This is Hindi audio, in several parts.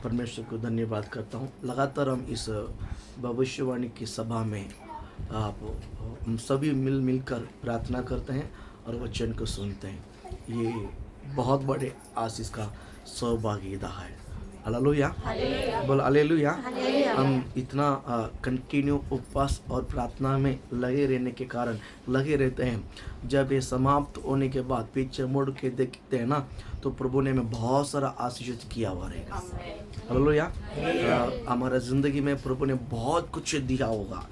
परमेश्वर को धन्यवाद करता हूँ। लगातार हम इस भविष्यवाणी की सभा में आप हम सभी मिलकर प्रार्थना करते हैं और वचन को सुनते हैं। ये बहुत बड़े आशीष का सौभाग्यता है। हालेलुया, बोल हालेलुया। हम इतना कंटिन्यू उपवास और प्रार्थना में लगे रहने के कारण लगे रहते हैं। जब ये समाप्त होने के बाद पीछे मुड़ के देखते हैं ना, तो प्रभु ने हमें बहुत सारा आशीष किया हुआ रहेगा। हालेलुया। हमारा ज़िंदगी में प्रभु ने बहुत कुछ दिया होगा,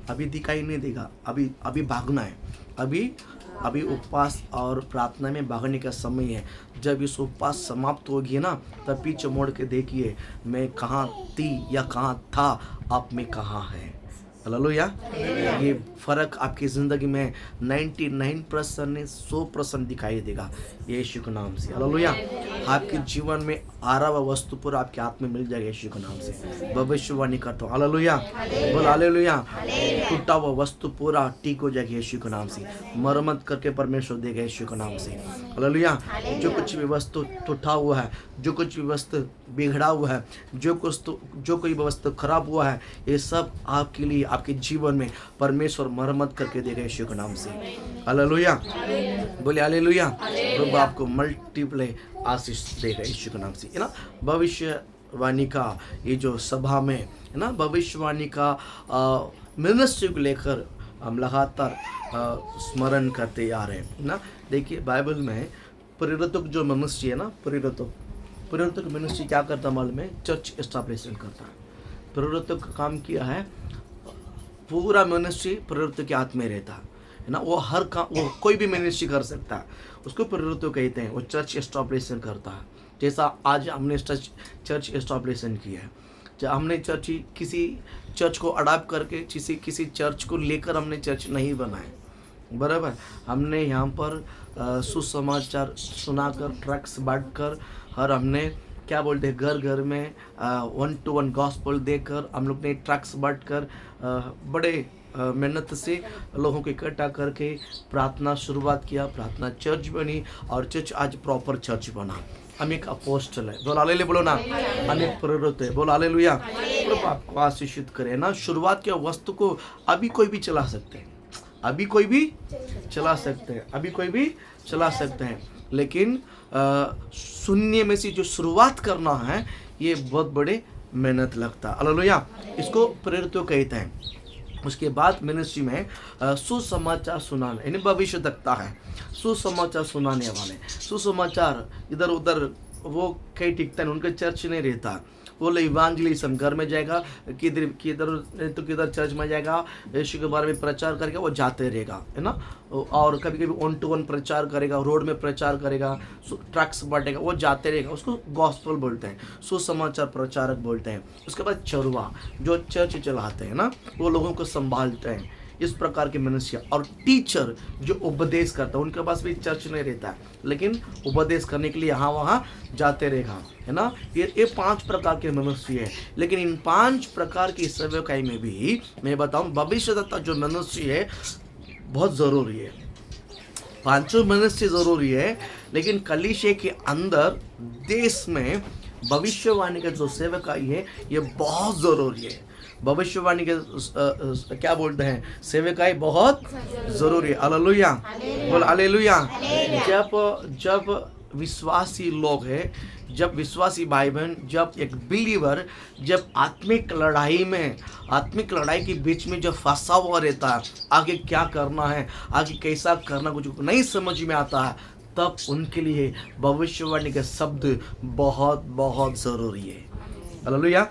अभी दिखाई नहीं देगा। अभी भागना है। अभी उपवास और प्रार्थना में भागने का समय है। जब इस उपवास समाप्त होगी ना, तब पीछे मोड़ के देखिए, मैं कहाँ थी या कहाँ था, आप में कहाँ है। हालेलुया। ये फ़र्क आपकी ज़िंदगी में 99% ने 100% दिखाई देगा यीशु के नाम से। हालेलुया। आपके जीवन में आरा हुआ वस्तु पूरा आपके हाथ में मिल जाएगा यीशु के नाम से। भविष्यवाणी करता हूँ। हालेलुया, बोल हालेलुया। टूटा हुआ वस्तु पूरा ठीक हो जाएगा यीशु के नाम से। मरम्मत करके परमेश्वर देगा यीशु के नाम से। हालेलुया। जो कुछ भी वस्तु टूटा हुआ है, जो कुछ भी वस्तु बिगड़ा हुआ है, जो कोई वस्तु खराब हुआ है, ये सब आपके लिए आपके जीवन में परमेश्वर मरम्मत करके देगा यीशु के नाम से। हालेलुया, बोले हालेलुया। प्रभु आपको मल्टीप्लाई आशीष देगा यीशु के नाम से, है ना। भविष्यवाणी का ये जो सभा में, है ना, भविष्यवाणी का मिनिस्ट्री को लेकर हम लगातार स्मरण करते आ रहे हैं ना। देखिए बाइबल में प्रेरितों जो मिनिस्ट्री है ना, प्रेरितों की मिनिस्ट्री क्या करता मालूम है? चर्च एस्टैब्लिशमेंट करता है। प्रेरितों का काम किया है, पूरा मिनिस्ट्री प्रेरितों के हाथ में रहता है ना। वो हर काम, वो कोई भी मिनिस्ट्री कर सकता है, उसको प्रेरितों कहते हैं। वो चर्च एस्टैब्लिशमेंट करता है। जैसा आज हमने चर्च एस्टैब्लिशमेंट किया है, जब हमने किसी चर्च को अडॉप्ट करके किसी चर्च को लेकर हमने चर्च नहीं बनाए, बराबर। हमने यहाँ पर सुसमाचार सुनाकर, ट्रैक्स बांटकर, और हमने क्या बोलते हैं, घर घर में 1-to-1 गॉस्पेल देकर, हम लोग ने ट्रैक्स बांटकर बड़े मेहनत से लोगों को इकट्ठा करके प्रार्थना शुरुआत किया। प्रार्थना चर्च बनी और चर्च आज प्रॉपर चर्च बना। हम एक अपोस्टल है, बोलो हालेलुया, बोलो ना। हम एक प्रेरित है, बोलो हालेलुया। प्रभु आपको आशीषित करे ना। शुरुआत के वस्तु को अभी कोई भी चला सकते हैं, अभी कोई भी चला सकते हैं, अभी कोई भी चला सकते हैं, लेकिन शून्य में से जो शुरुआत करना है, ये बहुत बड़े मेहनत लगता है। हालेलुया। इसको प्रेरितों कहते हैं। उसके बाद मिनिस्ट्री में सुसमाचार सुनाने, यानी भविष्यवक्ता है, सुसमाचार सुनाने वाले। सुसमाचार इधर उधर वो कहीं टिकता नहीं, उनका चर्च नहीं रहता। वो लोग इवांजलिज्म, घर में जाएगा, किधर चर्च में जाएगा, यीशु के बारे में प्रचार करेगा, वो जाते रहेगा, है ना। और कभी कभी 1-to-1 प्रचार करेगा, रोड में प्रचार करेगा, ट्रक्स बांटेगा, वो जाते रहेगा। उसको गॉस्पेल बोलते हैं, सुसमाचार प्रचारक बोलते हैं। उसके बाद चरवा, जो चर्च चलाते हैं ना, वो लोगों को संभालते हैं। इस प्रकार के मनुष्य। और टीचर जो उपदेश करता है, उनके पास भी चर्च नहीं रहता है, लेकिन उपदेश करने के लिए यहाँ वहाँ जाते रहेगा, है ना। ये 5 प्रकार के मनुष्य है। लेकिन इन 5 प्रकार की सेवकाई में भी मैं बताऊँ, भविष्यवक्ता जो मनुष्य है बहुत ज़रूरी है। 5 मनुष्य ज़रूरी है, लेकिन कलीसिया के अंदर देश में भविष्यवाणी का जो सेवकाई है, ये बहुत ज़रूरी है। भविष्यवाणी के क्या बोलते हैं, सेवकाई बहुत ज़रूरी है। हालेलुया, बोल हालेलुया। जब विश्वासी लोग हैं, जब विश्वासी भाई बहन, जब एक बिलीवर, जब आत्मिक लड़ाई के बीच में जब फंसा हुआ रहता है, आगे क्या करना है, आगे कैसा करना, कुछ नहीं समझ में आता है, तब उनके लिए भविष्यवाणी के शब्द बहुत बहुत ज़रूरी है। हालेलुया।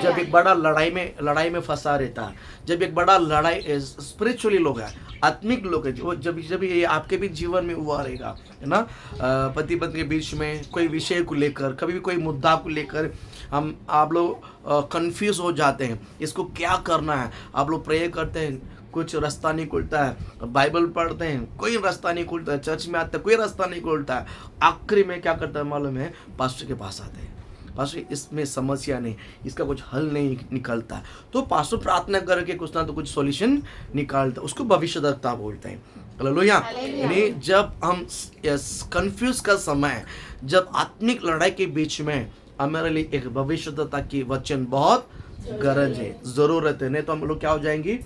जब एक बड़ा लड़ाई में फंसा रहता है, जब एक बड़ा लड़ाई स्पिरिचुअली लोग है, आत्मिक लोग है, वो जब ये आपके भी जीवन में हुआ रहेगा, है ना। पति पत्नी के बीच में कोई विषय को लेकर, कभी भी कोई मुद्दा को लेकर आप लोग कंफ्यूज हो जाते हैं, इसको क्या करना है। आप लोग प्रे करते हैं, कुछ रास्ता नहीं खुलता है, बाइबल पढ़ते हैं, कोई रास्ता नहीं खुलता है, चर्च में आते हैं, कोई रास्ता नहीं खुलता है। आखिरी में क्या करता है मालूम है? पास्टर के पास आते हैं, पास्टर इसमें समस्या नहीं, इसका कुछ हल नहीं निकलता है, तो पास्टर प्रार्थना करके कुछ ना तो कुछ सॉल्यूशन निकालता है। उसको भविष्यवक्ता बोलते हैं। हालेलुया। यानी जब हम कंफ्यूज का समय, जब आत्मिक लड़ाई के बीच में हमारे लिए एक भविष्यद्वक्ता की वचन बहुत गरज है, जरूरत है। नहीं तो हम लोग क्या हो जाएंगे,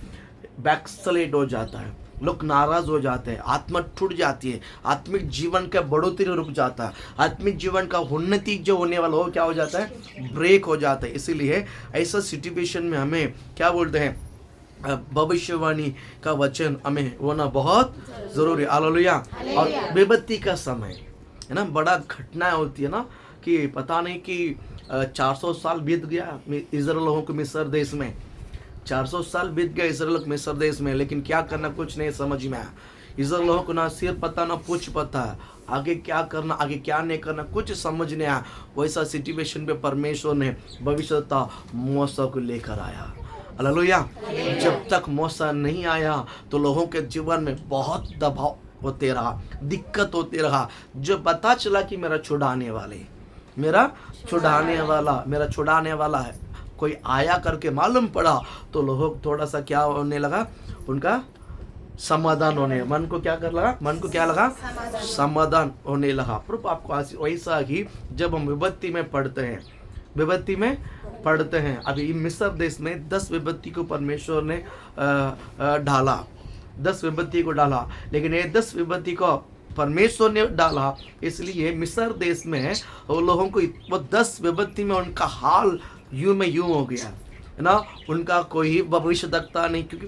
बैकस्लेड हो जाता है, लोग नाराज हो जाते हैं, आत्मा टूट जाती है, आत्मिक जीवन का बढ़ोतरी रुक जाता है, आत्मिक जीवन का उन्नति जो होने वाला हो क्या हो जाता है, ब्रेक हो जाता है। इसीलिए ऐसा सिचुएशन में हमें क्या बोलते हैं, भविष्यवाणी का वचन हमें होना बहुत जरूरी। हालेलुया। और विपत्ति का समय है ना, बड़ा घटना होती है ना, कि पता नहीं कि 400 साल बीत गया इजराइल लोगों को मिस्र देश में, 400 साल बीत गए इजराइल मिस्र देश में, लेकिन क्या करना कुछ नहीं समझ में आया। इजराइल लोगों को ना सिर पता ना पूछ पता, आगे क्या करना आगे क्या नहीं करना कुछ समझ नहीं आया। वैसा सिचुएशन पे परमेश्वर ने भविष्यद्वक्ता मूसा को लेकर आया। हालेलुया। जब तक मूसा नहीं आया तो लोगों के जीवन में बहुत दबाव होते रहा, दिक्कत होती रहा। जब पता चला कि मेरा छुड़ाने वाला है कोई आया करके मालूम पड़ा, तो लोगों थोड़ा सा क्या होने लगा, उनका समाधान होने, मन को क्या लगा, समाधान होने लगा। प्रभु आपको वैसा ही जब हम विपत्ति में पढ़ते हैं, अभी मिस्र देश में 10 विपत्ति को परमेश्वर ने डाला, 10 विपत्ति को डाला, लेकिन ये 10 विपत्ति को परमेश्वर ने डाला, इसलिए मिस्र देश में लोगों को वो 10 विपत्ति में उनका हाल यूं हो गया है ना। उनका कोई भविष्यद्वक्ता नहीं, क्योंकि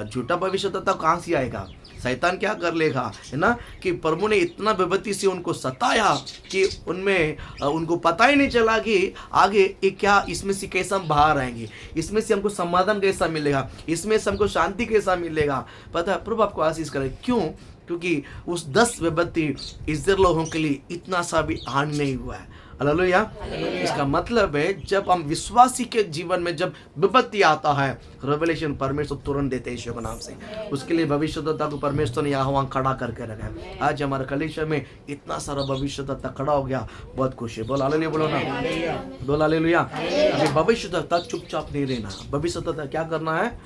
झूठा भविष्यद्वक्ता कहाँ से आएगा, शैतान क्या कर लेगा, है ना। कि प्रभु ने इतना विपत्ति से उनको सताया कि उनको पता ही नहीं चला कि आगे एक क्या, इसमें से कैसे हम बाहर आएंगे, इसमें से हमको समाधान कैसा मिलेगा, इसमें से हमको शांति कैसा मिलेगा। पता है, प्रभु आपको आशीष करे। क्यों? क्योंकि उस 10 विपत्ति इस्राएल लोगों के लिए इतना सा भी हानि नहीं हुआ है। हालेलुया। इसका मतलब है जब हम विश्वासी के जीवन में जब विपत्ति आता है, रेवलेशन परमेश्वर तुरंत देते हैं यीशु के नाम से। उसके लिए भविष्यद्वक्ता को परमेश्वर ने यहाँ वहाँ खड़ा करके रखा है। आज हमारे कलीसिया में इतना सारा भविष्यद्वक्ता खड़ा हो गया, बहुत खुशी है। बोल हालेलुया, बोलो ना, बोल हालेलुया। अभी भविष्यद्वक्ता चुपचाप नहीं रहना। भविष्यद्वक्ता क्या करना है,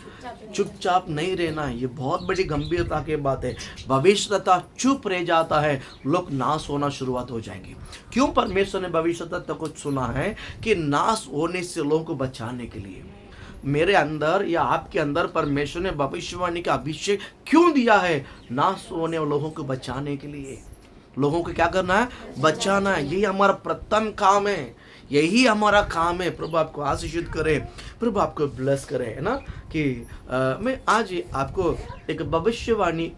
चुपचाप नहीं रहना है। ये बहुत बड़ी गंभीरता की बात है। भविष्यद्वक्ता चुप रह जाता है, लोग नाश होना शुरुआत हो जाएंगे। क्यों? परमेश्वर ने भविष्यद्वक्ता को सुना है कि नाश होने से लोगों को बचाने के लिए। मेरे अंदर या आपके अंदर परमेश्वर ने भविष्यवाणी का अभिषेक क्यों दिया है? नाश होने वाले लोगों को बचाने के लिए। लोगों को क्या करना है? बचाना है। यही हमारा प्रथम काम है, यही हमारा काम है। प्रभु आपको आशीषित करे, प्रभु आपको ब्लेस करे, है ना। कि मैं आज आपको एक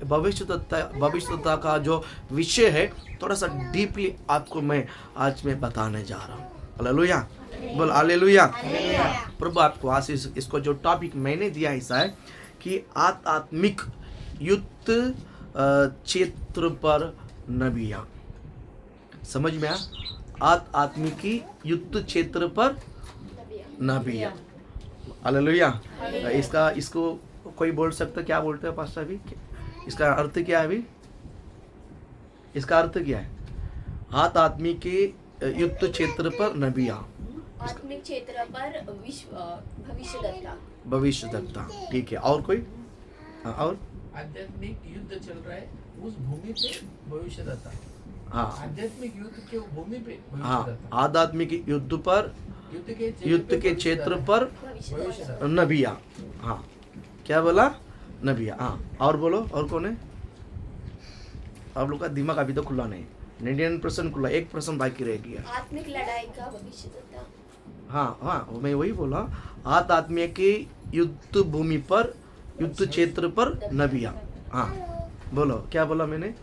भविष्यद्वक्ता का जो विषय है थोड़ा सा डीपली आपको मैं आज बताने जा रहा हूँ। हालेलुया, बोल हालेलुया। प्रभु आपको आशीष। इसको जो टॉपिक मैंने दिया ऐसा है कि आत्मिक युद्ध क्षेत्र पर नबियाँ। समझ में आया? आत्मिकी युद्ध क्षेत्र पर नबियाँ। हालेलुया। इसको कोई बोल सकता, क्या बोलते हैं पास्टर अभी, इसका अर्थ क्या है? अभी इसका अर्थ क्या है? आत्मिकी युद्ध क्षेत्र पर नबियाँ, आत्मिक क्षेत्र पर भविष्यद्वक्ता। ठीक है, और कोई? और आध्यात्मिक युद्ध चल रहा है उस भूमि पे भविष्यद्वक्ता। हाँ, आध्यात्मिक युद्ध के भूमि पे हाँ, आध्यात्मिक युद्ध पर, युद्ध के क्षेत्र पर नबियाँ। हाँ, क्या बोला? नबियाँ। हाँ, और बोलो, और कौन है? आप लोग का दिमाग अभी तो खुला नहीं, 99% खुला, 1% बाकी रह गया। आत्मिक लड़ाई का भविष्यद्वक्ता। हाँ, मैं वही बोला, आत्मिक की युद्ध भूमि पर, युद्ध क्षेत्र पर नबियाँ। हाँ, बोलो, क्या बोला मैंने?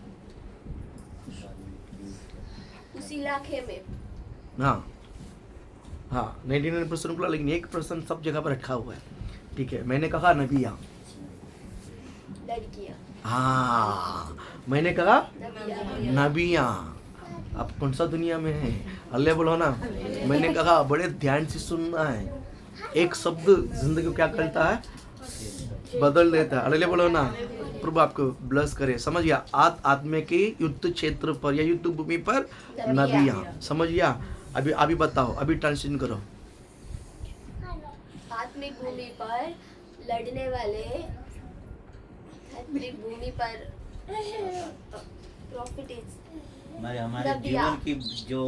उस इलाके में। हाँ, 99% खुला, लेकिन 1% सब जगह पर रखा हुआ है। ठीक है, मैंने कहा नबियाँ। लड़कियाँ। हाँ, मैंने कहा नबियाँ। आप कौन सा दुनिया में है? अल्लाह बोलो ना। मैंने कहा बड़े ध्यान से सुनना है। एक शब्द जिंदगी को क्या करता है? बदल देता है। अल्लाह बोलो ना। प्रभु आपको ब्लेस करे। समझ गया? आत्मा के युद्ध क्षेत्र पर या युद्ध भूमि पर नबियाँ। समझ गया? अभी बताओ, अभी ट्रांसलेशन करो। आत्मिक भूमि पर लड़ने वाले, आत्मिक भूमि पर प्रॉफिटिस, हमारे नबिया। जीवन की जो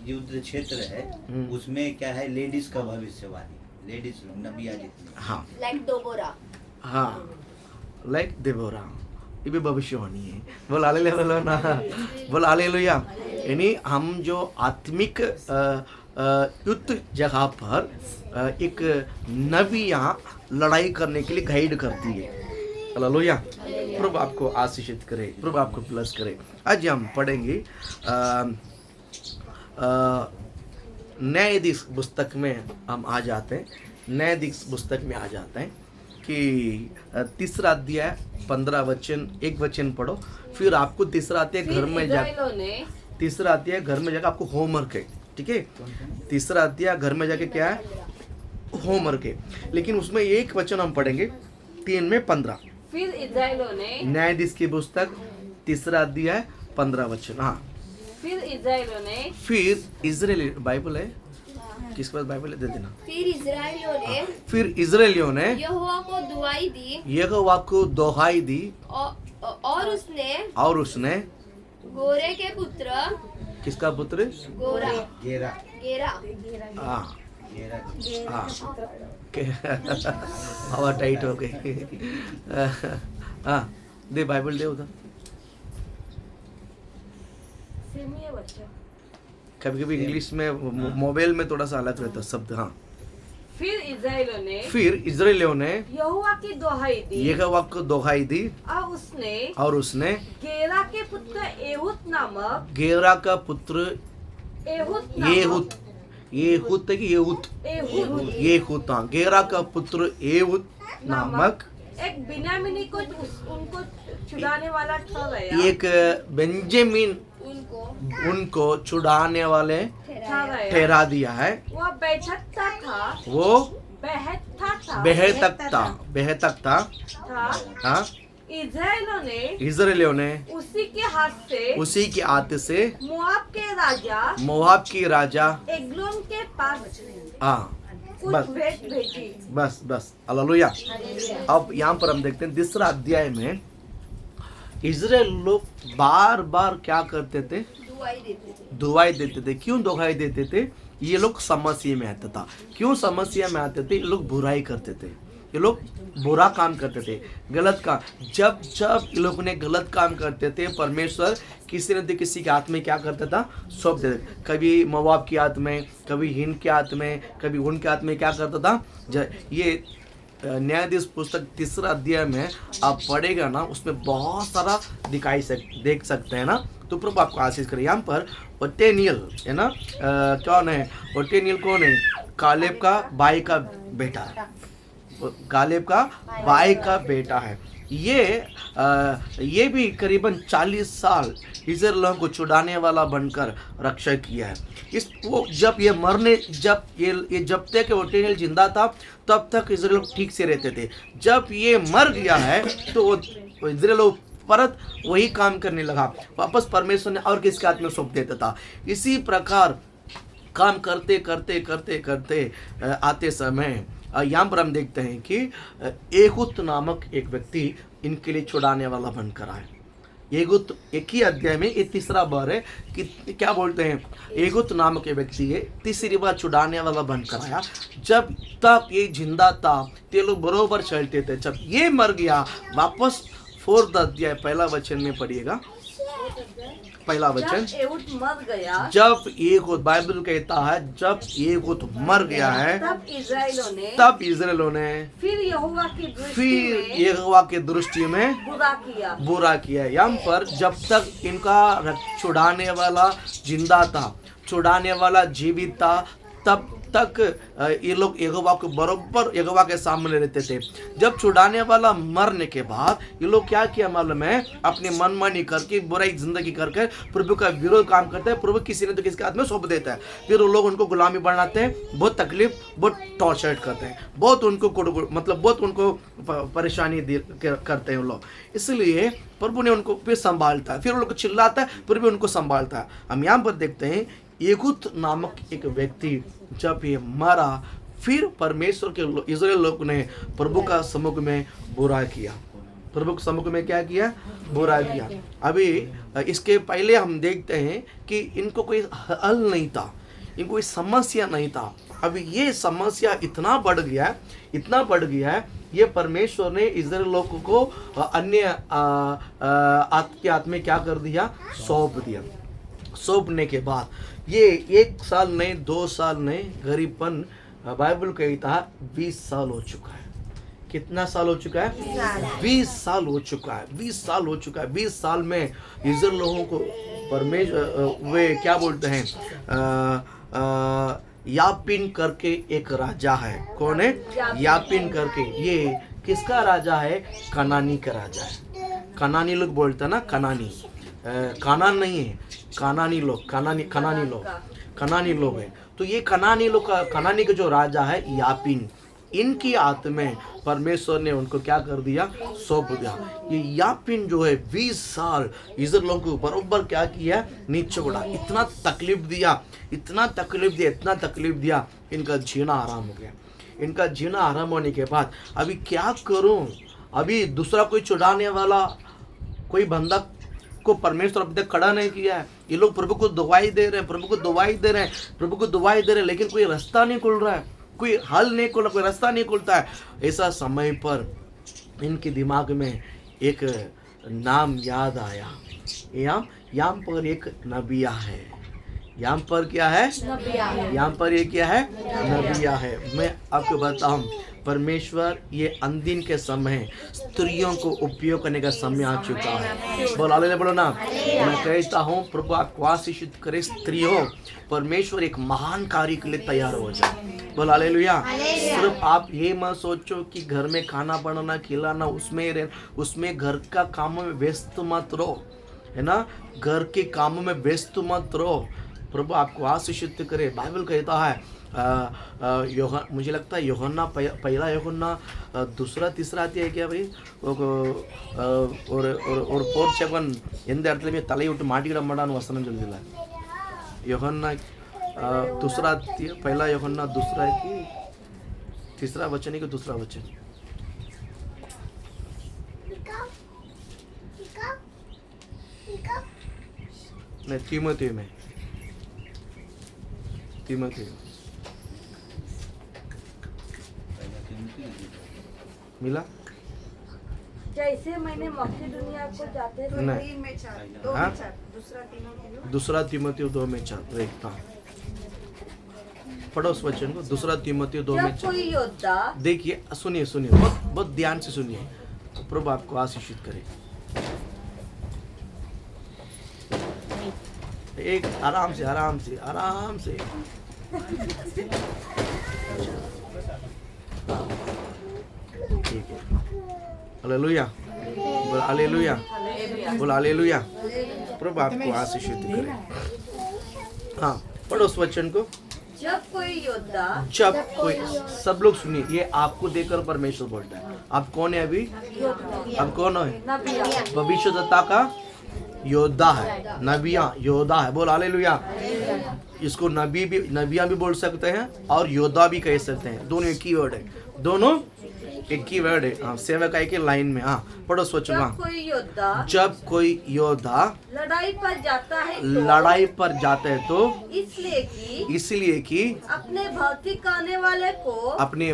युद्ध क्षेत्र है उसमें क्या है, लेडीज का भविष्यवाणी, लेडीज नबिया जितने। हाँ लाइक डोबोरा। हाँ, लाइक देबोरा, ये भी भविष्यवाणी है। बोल हालेलुया, बोलो ना, बोल हालेलुया। यानी हम जो आत्मिक युद्ध जगह पर एक नबिया लड़ाई करने के लिए गाइड करती है। हालेलुया। प्रभु आपको आशीषित करे, प्रभु आपको ब्लेस करे। आज हम पढ़ेंगे न्यायाधीश पुस्तक में हम आ जाते हैं। न्यायाधीश पुस्तक में आ जाते हैं कि तीसरा अध्याय 15 वचन, एक वचन पढ़ो, फिर आपको तीसरा अध्याय घर में जा, तीसरा अध्याय घर में जाकर आपको होमवर्क है, ठीक है। तीसरा अध्याय घर में जाके क्या है, होमवर्क है। लेकिन उसमें एक वचन हम पढ़ेंगे 3 में 15। फिर इस्राएलियों ने, न्यायाधीश की पुस्तक तीसरा अध्याय 15 वचन। हाँ, फिर इस्राएलियों ने, फिर इजराइल, बाइबल है किसके पास बाइबल है, दे देना। फिर इजराइलियों ने फिर इजराइलियों ने यहोवा को दुआई दी यहोवा को दोहाई दी और उसने गोरे के पुत्र, किसका पुत्र, गोरा, गेरा, गेरा, हाँ गेरा, हाँ, हवा टाइट हो गई। हाँ, दे बाइबल दे उधर। सेमी बच्चा। कभी कभी इंग्लिश में मोबाइल में थोड़ा सा अलग रहता शब्द। हाँ, फिर इस्राएलियों ने, फिर इजराइलियों ने यहोवा की दोहाई दी यहोवा को दोहाई दी और उसने गेरा के पुत्र एहूद नामक, गेरा का पुत्र एहूद येहूद, येहूद है कि येहूद, एहूद येहूद, हाँ, गेरा का पुत्र येहूद नामक एक बिन्यामीनी को उनको छुड़ाने वाला ठहराया, एक बेंजामिन उनको छुड़ाने वाले ठहरा दिया है। वह बेहतकता था, वो बेहतक था। हाँ, इस्राएलियों ने उसी के हाथ से मोआब के राजा एग्लोन के पास हाँ, कुछ बस भेंट भेजी। बस हालेलुया। अब यहाँ पर हम देखते हैं तीसरा अध्याय में इजराइल लोग बार बार क्या करते थे, दुआई देते थे। क्यों दुआई देते थे? ये लोग समस्या में आते था। क्यों समस्या में आते थे? ये लोग बुराई करते थे, ये लोग बुरा काम करते थे, गलत काम। जब ये लोग ने गलत काम करते थे, परमेश्वर किसी न किसी के हाथ में क्या करता था, सौंप देते। कभी मोआब के हाथ में, कभी हिंद के हाथ में, कभी उनके हाथ में क्या करता था। ये न्यायाधीश पुस्तक तीसरा अध्याय में आप पढ़ेगा ना, उसमें बहुत सारा देख सकते हैं ना। तो प्रभु आपको आशीष करे। यहाँ पर ओटेनियल है ना, कौन है ओटेनियल? कौन है? कालेब का भाई का बेटा है, कालेब का भाई का बेटा है। ये भी करीबन 40 साल इजराइलियों को छुड़ाने वाला बनकर रक्षा किया है। जब तक ओटेनियल जिंदा था तब तक इजराइल लोग ठीक से रहते थे। जब ये मर गया है तो इजराइल लोग परत वही काम करने लगा, वापस परमेश्वर ने और किसके हाथ में सौंप देता था। इसी प्रकार काम करते करते करते करते आते समय यहाँ पर हम देखते हैं कि एहूद नामक एक व्यक्ति इनके लिए छुड़ाने वाला बनकर आए। एहूद एक ही अध्याय में ये तीसरा बार है कि क्या बोलते हैं, एहूद नामक एक व्यक्ति है तीसरी बार छुड़ाने वाला बनकर आया। जब तक ये जिंदा था ते लोग बरोबर चलते थे। जब ये मर गया, वापस 4 अध्याय पहला वचन में पढ़िएगा, पहला वचन। एहूद मर गया, जब एहूद, बाइबल कहता है जब एहूद मर गया है तब इस्राएलियों ने फिर यहोवा की दृष्टि में बुरा किया। यहाँ पर जब तक इनका छुड़ाने वाला जिंदा था, छुड़ाने वाला जीवित था, तब तक ये लोग यहोवा को बरोबर यहोवा के सामने रहते थे। जब छुड़ाने वाला मरने के बाद ये लोग क्या किया मालूम है, अपनी मनमानी करके, बुराई जिंदगी करके प्रभु का विरोध काम करते हैं। प्रभु किसी ने तो किसके हाथ में सौंप देता है। फिर वो लोग उनको गुलामी बनाते हैं, बहुत तकलीफ, बहुत टॉर्चर करते हैं, बहुत उनको परेशानी करते हैं वो लोग। इसलिए प्रभु ने उनको फिर संभालता है, फिर वो लोग चिल्लाता है, फिर भी उनको संभालता है। हम यहाँ पर देखते हैं एहूद नामक एक व्यक्ति जब ये मरा, फिर परमेश्वर के इजराइल लोग ने प्रभु का सम्मुख में बुरा किया। प्रभु के सम्मुख में क्या किया? बुरा किया। अभी इसके पहले हम देखते हैं कि इनको कोई हल नहीं था, इनको कोई समस्या नहीं था। अभी ये समस्या इतना बढ़ गया है, ये परमेश्वर ने इस्राएल लोगों को अन्य आत्मा क्या कर दिया? सौंप दिया। सौंपने के बाद ये 1 साल नहीं, 2 साल नहीं, करीबन बाइबल कहता है 20 साल हो चुका है। कितना साल हो चुका है? 20 साल हो चुका है। 20 साल हो चुका है। 20 साल में इस्राएल लोगों को परमेश्वर वे क्या बोलते हैं, यापिन करके एक राजा है। कौन है? यापिन करके। ये किसका राजा है? कनानी का राजा है। कनानी लोग बोलते हैं ना, कनानी, कानान नहीं है, कनानी लोग, कनानी लोग है। तो ये कनानी का जो राजा है यापिन, इनकी आत्मा में परमेश्वर ने उनको क्या कर दिया? सौंप दिया। ये यापिन जो है 20 साल इस्राएल लोगों को बरोबर क्या किया? नीचे उड़ा। इतना तकलीफ दिया, इनका जीना आराम हो गया। इनका जीना आराम होने के बाद अभी क्या करूं? अभी दूसरा कोई छुड़ाने वाला कोई बंदा को परमेश्वर अभी तक खड़ा नहीं किया है। ये लोग प्रभु को दुआई दे रहे हैं, लेकिन कोई रास्ता नहीं खुल रहा है, कोई हल नहीं खुल रहा, कोई रास्ता नहीं खुलता है। ऐसा समय पर इनके दिमाग में एक नाम याद आया। यहाँ पर एक नबिया है। यहाँ पर क्या है? यहाँ पर ये क्या है? नबिया है। मैं आपको बताऊं, परमेश्वर ये अंतिम के समय स्त्रियों को उपयोग करने का समय आ चुका है। बोलो ना। मैं कहता हूँ प्रभु आपको आशीषित करे। स्त्रियों, परमेश्वर एक महान कार्य के लिए तैयार हो जाए। बोलो हालेलुया। सिर्फ आप ये मत सोचो कि घर में खाना बनाना, खिलाना, उसमें घर का काम में व्यस्त मत रहो, है ना। घर के काम में व्यस्त मत रहो। प्रभु आपको आशीषित करे। बाइबल कहता है मुझे लगता है यूहन्ना पहला यूहन्ना दूसरा तीसरा आती है क्या भाई? और फोर्थ सेवन எந்த இடத்துலயுமே தலையை விட்டு மாட்டிக்கிட மாட்டான்னு வசனம் சொல்லுதில்ல? यूहन्ना दूसरा, पहला यूहन्ना दूसरा की तीसरा वचन है कि दूसरा वचन? नहीं, तीमोथी में मिला। जैसे मैंने मकिदुनिया को जाते दूसरा तीमुथियुस 2:4 देखता। पढ़ो उस वचन को, दूसरा तीमुथियुस 2:4। कोई योद्धा, देखिए, सुनिए, बहुत ध्यान से सुनिए। प्रभु आपको आशीषित करे। एक आराम से ठीक है। हालेलुया, बोल हालेलुया, बोल हालेलुया। प्रभु आपको आशीषित करे। हाँ, पढ़ो उस वचन को। जब कोई सब लोग सुनिए, ये आपको देकर परमेश्वर बोलता है। आप कौन है अभी? आप कौन है? भविष्यद्वक्ता का योद्धा है, नबिया योद्धा है। बोल हालेलुया। इसको नबिया भी बोल सकते हैं और योद्धा भी कह सकते हैं। दोनों एक ही वर्ड है, दोनों एक ही वर्ड है। हाँ, सेवकाई के लाइन में। हाँ, पढ़ो सोचो। जब कोई योद्धा लड़ाई पर जाता है तो इसलिए कि अपने भौतिक आने वाले को, अपने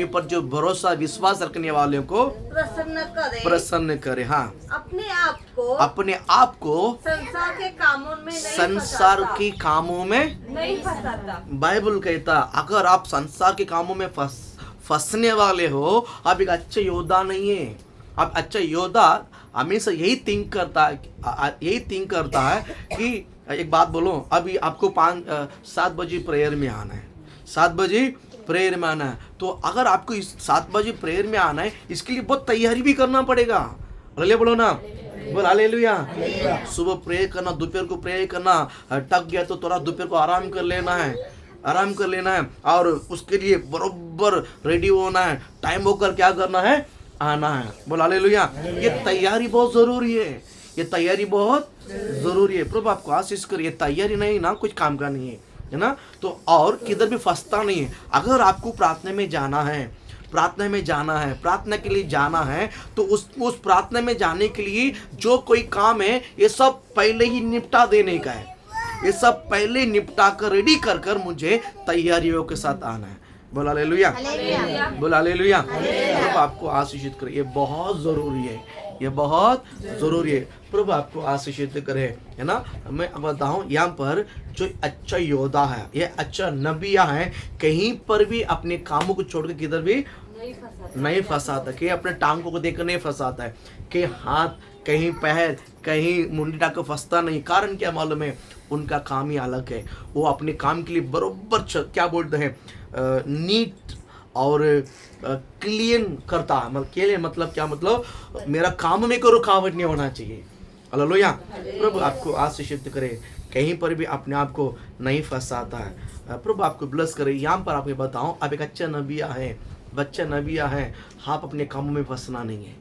ऊपर जो भरोसा विश्वास रखने वाले को प्रसन्न करे। हाँ, अपने आप को संसार के कामों में नहीं फंसाता। बाइबल कहता, अगर आप संसार के कामों में फंसने वाले हो, आप एक अच्छा योद्धा नहीं है। आप अच्छा योद्धा हमेशा यही थिंक करता है कि एक बात बोलो, अभी आपको 7 बजे प्रेयर में आना है, 7 बजे प्रेयर में आना है। तो अगर आपको 7 बजे प्रेयर में आना है, इसके लिए बहुत तैयारी भी करना पड़ेगा। बोलो ना, बोल हालेलुया। सुबह प्रेयर करना, दोपहर को प्रेयर करना, थक गया तो थोड़ा दोपहर को आराम कर लेना है और उसके लिए बरोबर रेडी होना है। टाइम होकर क्या करना है? आना है। बोल हालेलुया। ये तैयारी बहुत जरूरी है। प्रभु आपको आशीष करे। ये तैयारी नहीं ना कुछ काम का नहीं है ना। तो और किधर भी फंसता नहीं है। अगर आपको प्रार्थना में जाना है प्रार्थना में जाना है, प्रार्थना के लिए जाना है, तो उस प्रार्थना में जाने के लिए जो कोई काम है ये सब पहले ही निपटा देने का है। ये सब पहले निपटा कर रेडी कर कर मुझे तैयारियों के साथ आना है। बोला हालेलुया, बोला हालेलुया। प्रभु आपको आशीषित करे, ये बहुत जरूरी है, ये बहुत जरूरी है। प्रभु आपको आशीषित करे, है ना। मैं बताऊं, यहाँ पर जो अच्छा योद्धा है, ये अच्छा नबिया है, कहीं पर भी अपने कामों को छोड़ के किधर भी नहीं फंसाता, कि अपने टांगों को देखकर नहीं फंसाता है, कि हाथ कहीं पैर कहीं मुंडी टाक फंसता नहीं। कारण क्या मालूम है, उनका काम ही अलग है। वो अपने काम के लिए बरोबर क्या बोलते हैं, नीट और क्लीन करता है। मतलब क्या, मतलब मेरा काम में कोई रुकावट नहीं होना चाहिए। हालेलुया। प्रभु आपको आशीषित करे, कहीं पर भी अपने आप को नहीं फंसाता है। प्रभु आपको ब्लेस करे। यहाँ पर आपको बताऊं, आप एक अच्छा नबिया है, बच्चा नबिया है, आप अपने कामों में फंसना नहीं है।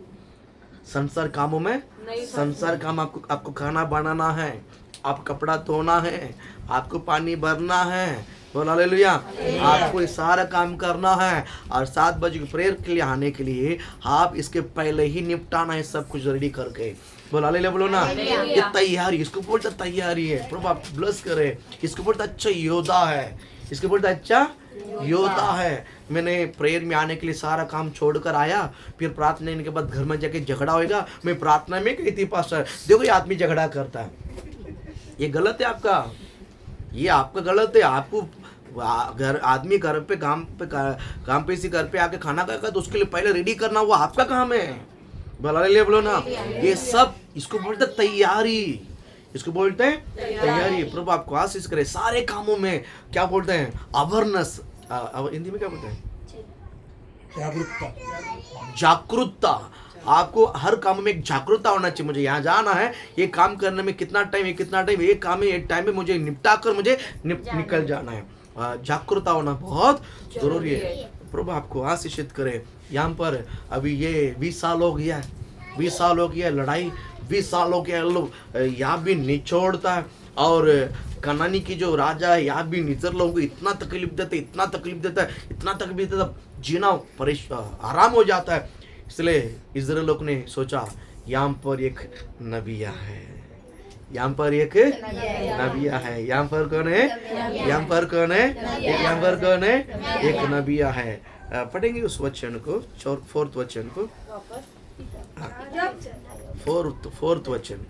संसार कामों में, संसार काम आपको खाना बनाना है, आप कपड़ा धोना है, आपको पानी भरना है, बोला हालेलुया। आपको ये सारा काम करना है, और 7 बजे प्रेयर के लिए आने के लिए आप इसके पहले ही निपटाना है, सब कुछ रेडी करके। बोला हालेलुया, बोलो ना। ये तैयारी, इसको बोलते तैयारी है। प्रभु आप ब्लेस करे। इसको बोलते अच्छा योद्धा है, इसको बोलते अच्छा योद्धा है। मैंने प्रेयर में आने के लिए सारा काम छोड़कर आया, फिर प्रार्थना के बाद घर में जाके झगड़ा होएगा। मैं प्रार्थना में गई थी पास्टर, देखो ये आदमी झगड़ा करता है, ये गलत है आपका, ये आपका गलत है। आपको घर आदमी घर पे काम पे से घर पे आके खाना खाएगा तो उसके लिए पहले रेडी करना वो आपका काम है। बोलो ना। ये सब इसको बोलते तैयारी, इसको बोलते हैं तैयारी। प्रभु आपको आशीष करे। सारे कामों में क्या बोलते हैं, अवेयरनेस, हिंदी में क्या बोलते हैं, जागरूकता। आपको हर काम में एक जागरूकता होना चाहिए। मुझे यहाँ जाना है, ये काम करने में कितना टाइम, ये काम है, ये टाइम में मुझे निपटा कर मुझे निकल जाना है। जागरूकता होना बहुत जरूरी है। प्रभु आपको आशीषित करे। यहाँ पर अभी ये 20 साल हो गया है, 20 साल हो गया लड़ाई, 20 साल हो गया लोग यहाँ भी निचोड़ता है। और कनानी की जो राजा है यहाँ भी निजर लोगों को इतना तकलीफ देता है, इतना तकलीफ देता है, इतना तकलीफ देता है, जीना आराम हो जाता है। इसलिए इज़राइल लोग ने सोचा यहाँ पर एक नबिया है, यहाँ पर एक नबिया है। यहाँ पर कौन है, यहाँ पर कौन है, यहाँ पर कौन है, एक नबिया है। पढ़ेंगे उस वचन को, 4th वचन को, 4th वचन।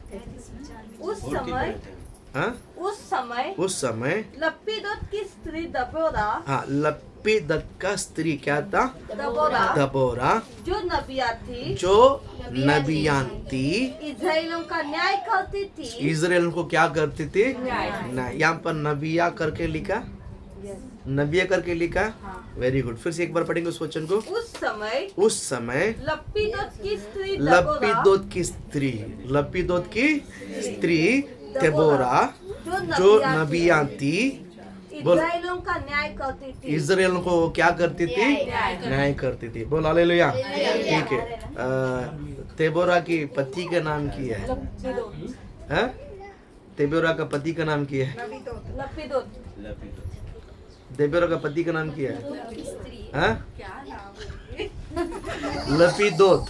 उस समय लपीदोत की स्त्री दबोरा, हाँ, लपीदोत का स्त्री क्या था, दबोरा, जो नबिया थी, जो नबियान थी, इज़राइलियों का न्याय करती थी। इज़राइल को क्या करती थी, न्याय। यहाँ पर नबिया करके लिखा, नबिया करके लिखा। Very good. फिर से एक बार पढ़ेंगे उस वचन को। उस समय लपीदोत की स्त्री, लपीदोत की स्त्री देबोरा, जो नबिया थी, इज़राइलियों का न्याय करती थी। इज़राइल को क्या करती थी, न्याय करती थी। बोल हालेलुया। ठीक है। देबोरा की पति का नाम क्या है, देबोरा का पति का नाम क्या है, देबोरा का पति का नाम क्या है, लपीदोत।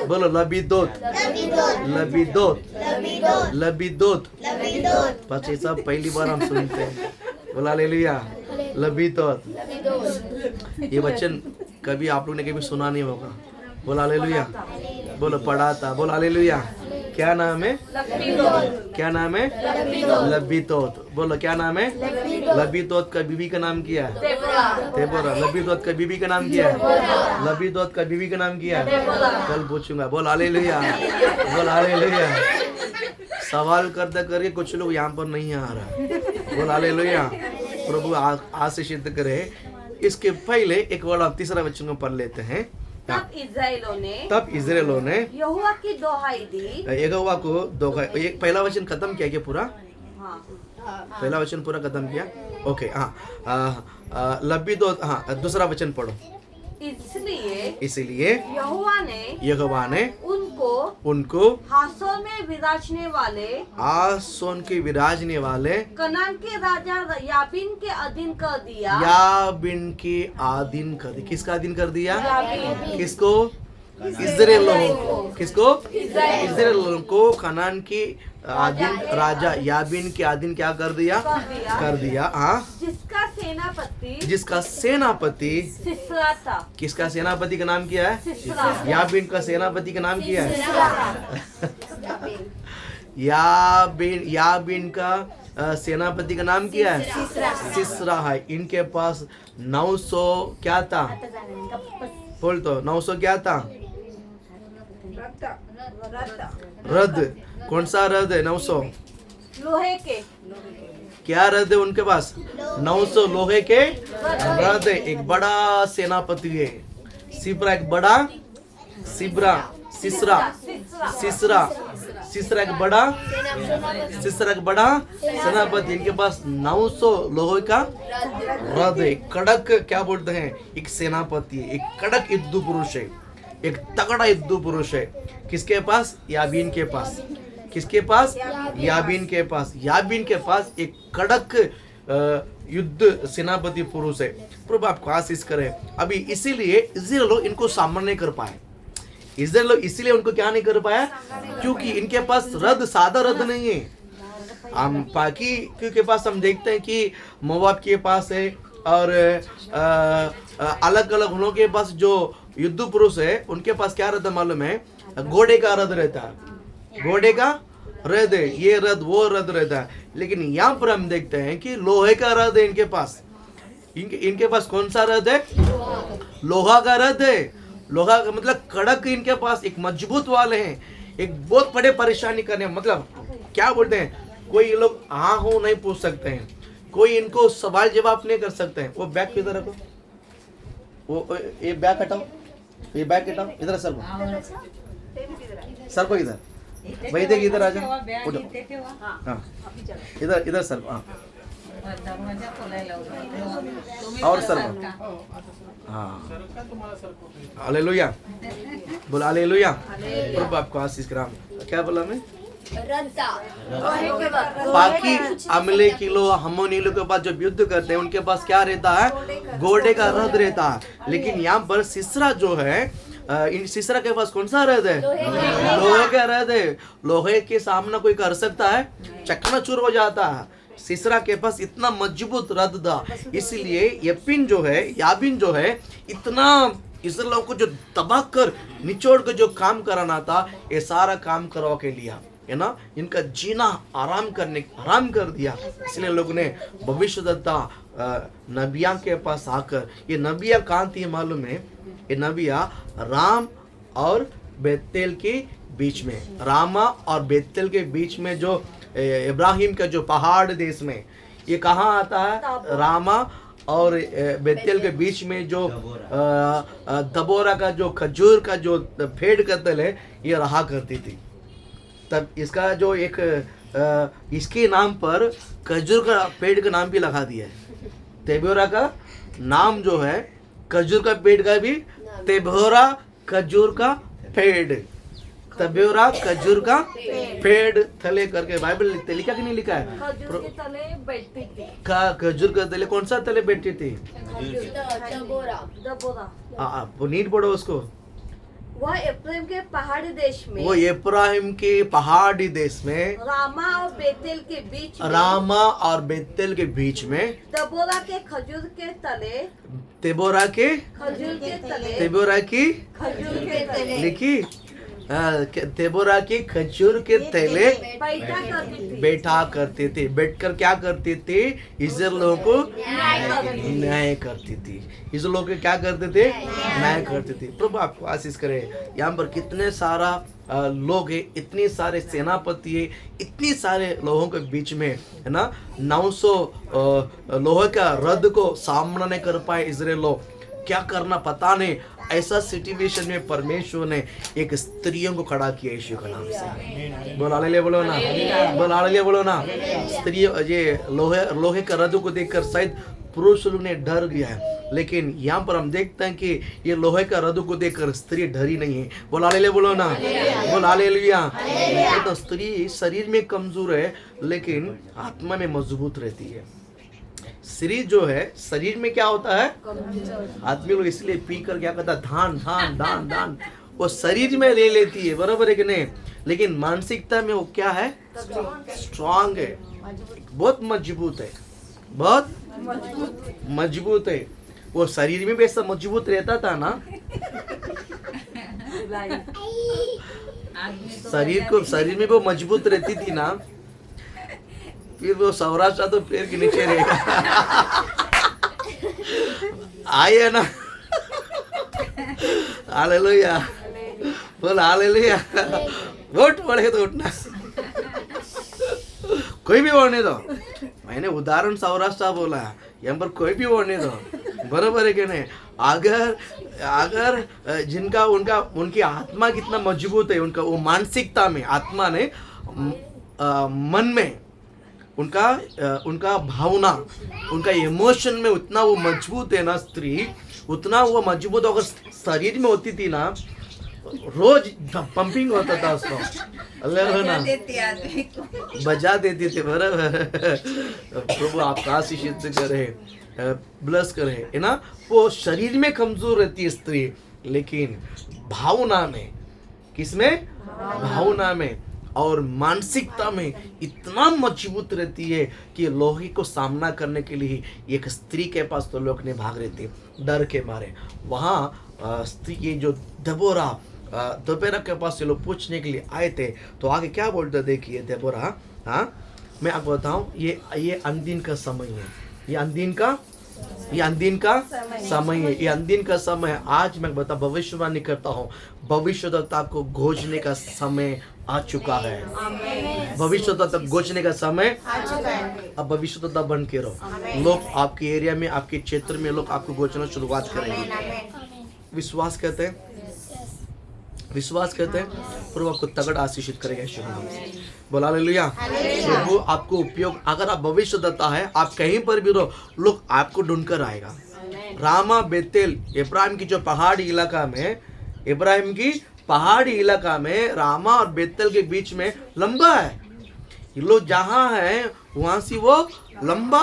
बोलो लबीदोत, लबीदोत, लबीदोत। बच्चे सब पहली बार हम सुनते हैं। बोला हालेलुया, लबीदोत। ये वचन कभी आप लोग ने कभी सुना नहीं होगा। बोला हालेलुया, बोलो पढ़ा था। बोला हालेलुया। क्या नाम है, क्या नाम है, लबीदोत। बोलो क्या नाम है, लबीदोत का बीवी का नाम क्या है, देबोरा। लबीदोत का बीवी का नाम क्या है, लबीदोत का बीवी का नाम क्या है, कल पूछूंगा। बोल हालेलुया, बोल हालेलुया। सवाल करते करके कुछ लोग यहाँ पर नहीं आ रहा। बोल हालेलुया। प्रभु आशीषित करे। इसके पहले एक वाला 3रा वचन को पढ़ लेते हैं। तब इज़राइलों ने यहोवा की दोहाई दी, यहोवा को दोहाई। एक पहला वचन खत्म किया क्या पूरा, पहला वचन पूरा खत्म किया। ओके, हाँ, लबीदोत। हाँ, दूसरा वचन पढ़ो। इसलिए यहोवा ने उनको उनको हासोन में विराजने वाले आसोन के विराजने वाले कनान के राजा याबीन के अधीन कर दिया। याबीन के अधीन कर दिया। किसका अधीन कर दिया? याबीन। किसको? इस्राएल लोगों को। किसको? इस्राएल लोगों को कनान की अधीन राजा याबीन के अधीन क्या कर दिया? कर दिया। हाँ, जिसका सेनापति सिसरा था। किसका सेनापति का नाम क्या है? सिसरा। याबीन का सेनापति का नाम क्या है? याबीन का सेनापति का नाम क्या है? सिसरा है। इनके पास 900 क्या था? बोल तो 900 क्या था? रथ। कौन सा रथ है? 900 लोहे के। क्या रथ है उनके पास? 900 लोहे के रथ है। एक बड़ा सेनापति है। सिसरा एक बड़ा सिसरा एक बड़ा सेनापति। इनके पास 900 लोहे का रथ है। कड़क क्या बोलते हैं? एक सेनापति है, एक कड़क युद्ध पुरुष है, एक तगड़ा युद्ध पुरुष है। किसके पास? याबीन के पास। किसके पास? याबीन के पास। याबीन के पास एक कड़क युद्ध सेनापति पुरुष है। प्रभु आपको आशीष करे। अभी इसीलिए इस्राएल लोग इनको सामना नहीं कर पाए। इस्राएल लोग इसीलिए उनको क्या नहीं कर पाया? क्योंकि इनके पास रथ सादा रथ नहीं है। हम बाकी के पास हम देखते हैं कि मोवाब के पास है और अलग अलग उन लोगों के पास जो युद्ध पुरुष है उनके पास क्या रहता मालूम है? घोड़े का रथ रहता है। घोड़े का रथ है, ये रथ वो रथ रहता है। लेकिन यहाँ पर हम देखते हैं कि लोहे का रथ है इनके पास। इनके पास कौन सा रथ है? लोहा का रथ है। लोहा का मतलब कड़क। इनके पास एक मजबूत वाले हैं, एक बहुत बड़े परेशानी करने, मतलब क्या बोलते हैं, कोई ये लोग हाँ हो नहीं पूछ सकते हैं, कोई इनको सवाल जवाब नहीं कर सकते हैं। वो बैग किधर रखो, वो ये बैग हटाओ, ये बैग हटाओ, इधर सर को इधर वही देख, इधर आ जाओ, हाँ इधर इधर सर, हाँ और सर, हाँ हालेलुया, बोला हालेलुया। प्रभु आपको आशीष कराम। क्या बोला मैं? बाकी अमले की लोग हमोनीलों के पास जो युद्ध करते हैं उनके पास क्या रहता है? घोड़े का रथ रहता है। लेकिन यहाँ पर सिसरा जो है, इन सिसरा के पास कौन सा रथ है? लोहे का रथ है। लोहे के सामना कोई कर सकता है? चकनाचूर हो जाता है। सिसरा के पास इतना मजबूत रथ था, इसलिए याबीन जो है इतना इसराइलियों को जो दबा कर निचोड़ कर जो काम कराना था, ये सारा काम करवा के लिया है ना। इनका जीना आराम कर दिया। इसलिए लोगों ने भविष्यद्वक्ता नबिया के पास आकर, ये नबिया कहाँ थी मालूम है? ये नबिया राम और बेतेल के बीच में, रामा और बेतेल के बीच में जो इब्राहिम का जो पहाड़ देश में, ये कहाँ आता है? रामा और बेतेल के बीच में जो दबोरा का जो खजूर का जो पेड़ का तल है, ये रहा करती थी। तब इसका जो एक इसके नाम पर खजूर का पेड़ का नाम भी लगा दिया है। तेबोरा का नाम जो है खजूर का पेड़ का भी, तेबोरा खजूर का पेड़, तबेरा खजूर का पेड़ थले करके बाइबल लिखा कि नहीं लिखा है? खजूर के तले बैठती थी। खजूर के तले कौन सा तले बैठती थी? दबोरा। वो नीट पढ़ो उसको। वह इब्राहिम के पहाड़ी देश में, वो इब्राहिम के पहाड़ी देश में, रामा और बेतेल के बीच में, रामा और बेतेल के बीच में, दबोरा के खजूर के तले, तेबोरा के खजूर के तले, तेबोरा की खजूर के तले लिखी, तेबोरा के खजूर के तले बैठा करते थे। बैठकर क्या करते थे? इस्राएल लोगों को न्याय करती थी। इस्राएल लोगों को क्या करते थे? न्याय करते थे। प्रभु आपको आशीष करे। यहाँ पर कितने सारा लोग हैं, इतने सारे सेनापति है, इतने सारे लोगों के बीच में, है ना, 900 लोहे का रथ को सामना नहीं कर पाए इस्राएल लोग। क्या करना पता नहीं। ऐसा सिचुएशन में परमेश्वर ने एक स्त्रियों को खड़ा किया यीशु के नाम से। बोल हालेलुया बोलो ना, बोल हालेलुया बोलो ना। स्त्रियों, ये लोहे का रथ को देखकर शायद पुरुष लोग ने डर गया है। लेकिन यहाँ पर हम देखते हैं कि ये लोहे का रद्द को देखकर स्त्री डरी नहीं है। बोल हालेलुया, बोलो ना, बोल हालेलुया। तो स्त्री शरीर में कमजोर है लेकिन आत्मा में मजबूत रहती है। स्त्री जो है शरीर में क्या होता है, आदमी लोग इसलिए पी कर क्या करता है, धान धान धान धान, वो शरीर में ले लेती है, बराबर है कि नहीं, लेकिन मानसिकता में वो क्या है, स्ट्रांग है, बहुत मजबूत है, बहुत मजबूत है। वो शरीर में भी ऐसा मजबूत रहता था ना, शरीर में वो मजबूत रहती थी ना, फिर वो सौराष्ट्र तो पैर के नीचे रहेगा। आइए ना, हालेलुया, बोल हालेलुया। वोट पड़े तो उठना, कोई भी बोलने दो, मैंने उदाहरण सौराष्ट्र बोला, यहाँ पर कोई भी बोलने दो, बराबर है कि नहीं। अगर जिनका उनकी आत्मा कितना मजबूत है, उनका वो मानसिकता में, आत्मा ने मन में उनका भावना, उनका इमोशन में उतना वो मजबूत है ना स्त्री, उतना वो मजबूत अगर शरीर में होती थी ना, रोज पंपिंग होता था उसको, अल्लाह ना बजा देती थी, बराबर। प्रभु आपका आशीषित करे, ब्लेस करे, है ना। वो शरीर में कमजोर रहती है स्त्री, लेकिन भावना में, किसमें, भावना में और मानसिकता में इतना मजबूत रहती है कि लोहे को सामना करने के लिए एक स्त्री के पास तो लोग ने भाग रहे थे डर के मारे। वहाँ स्त्री, ये जो दबोरा के पास से लोग पूछने के लिए आए थे, तो आगे क्या बोलते, देखिए दबोरा, हाँ मैं आपको बताऊं, ये अनदीन का समय है, ये अनदीन का समय है, ये अनदीन का समय। आज मैं बता भविष्यवाणी करता हूँ, भविष्यद्वक्ता को घोषणे का समय आ चुका है। भविष्यद्वक्ता घोषणे का समय आ चुका है। अब भविष्यद्वक्ता बन के रहो, लोग आपके एरिया में, आपके क्षेत्र में लोग आपको घोषणा शुरुआत करेंगे। विश्वास कहते हैं, विश्वास करते हैं, प्रभु आपको तगड़ा आशीषित करेगा यीशु के नाम से। बोला हालेलुया। प्रभु आपको उपयोग, अगर आप भविष्यद्वक्ता है, आप कहीं पर भी रहो, लोग आपको ढूंढकर आएगा। रामा, बेतेल, इब्राहिम की जो पहाड़ी इलाका में, इब्राहिम की पहाड़ी इलाका में रामा और बेतेल के बीच में लंबा है, ये लोग जहाँ है वहां से वो लंबा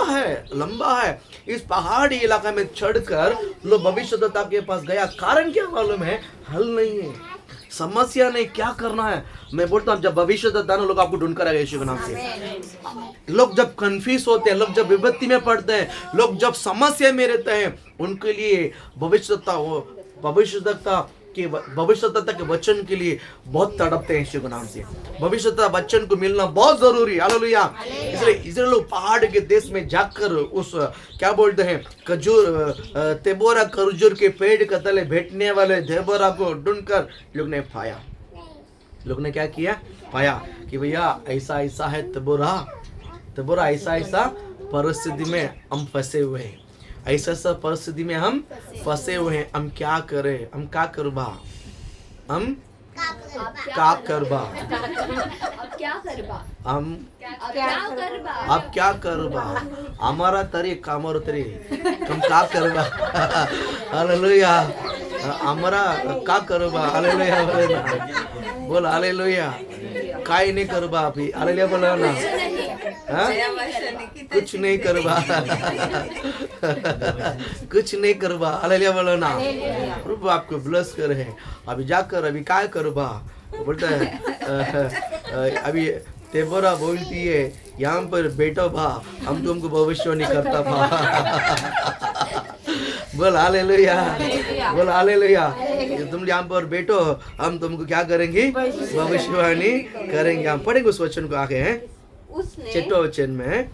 है। इस पहाड़ी इलाका में चढ़कर लोग भविष्यद्वक्ता के पास गया, कारण क्या मालूम है, हल नहीं है, समस्या नहीं, क्या करना है। मैं बोलता हूँ जब भविष्यद्वक्ता लोग आपको ढूंढ कर आएगा यीशु के नाम से। लोग जब कंफ्यूज होते हैं, लोग जब विपत्ति में पड़ते हैं, लोग जब समस्या में रहते हैं, उनके लिए भविष्यद्वक्ता के वचन के लिए बहुत तड़पते हैं यीशु के नाम से। भविष्यद्वक्ता वचन को मिलना बहुत जरूरी, हालेलुया। इसलिए इजराइल लोग पहाड़ के देश में जाकर उस क्या बोलते हैं, दबोरा खजूर के पेड़ के तले बैठने वाले दबोरा को ढूंढकर लोग ने पाया। लोग ने क्या किया, पाया कि भैया ऐसा ऐसा है दबोरा ऐसा परिस्थिति में हम फंसे हुए हैं, ऐसा परिस्थिति में हम फंसे हुए हैं, हम क्या करें, हम क्या करबा, हम क्या करबा, अब क्या करबा, हमारा तरीक हमारा तरीक, हम क्या करबा, हालेलुया, हमारा क्या करबा, हालेलुया, बोल हालेलुया, काय नहीं करबा अभी, हालेलुया बोलो ना, कुछ नहीं करबा, कुछ नहीं करबा, हालेलुया बोलो ना। प्रभु आपको ब्लेस करे, अभी जाकर अभी क्या करबा, बोलता है अभी दबोरा बोलती है, यहाँ पर बैठो भा, हम तुमको भविष्यवाणी करता भा। बोल हालेलुया, बोल हालेलुया। तुम यहाँ पर बैठो, हम तुमको क्या करेंगे, भविष्यवाणी करेंगे। हम पढ़ेंगे उस वचन को आगे हैं, छठवां वचन में,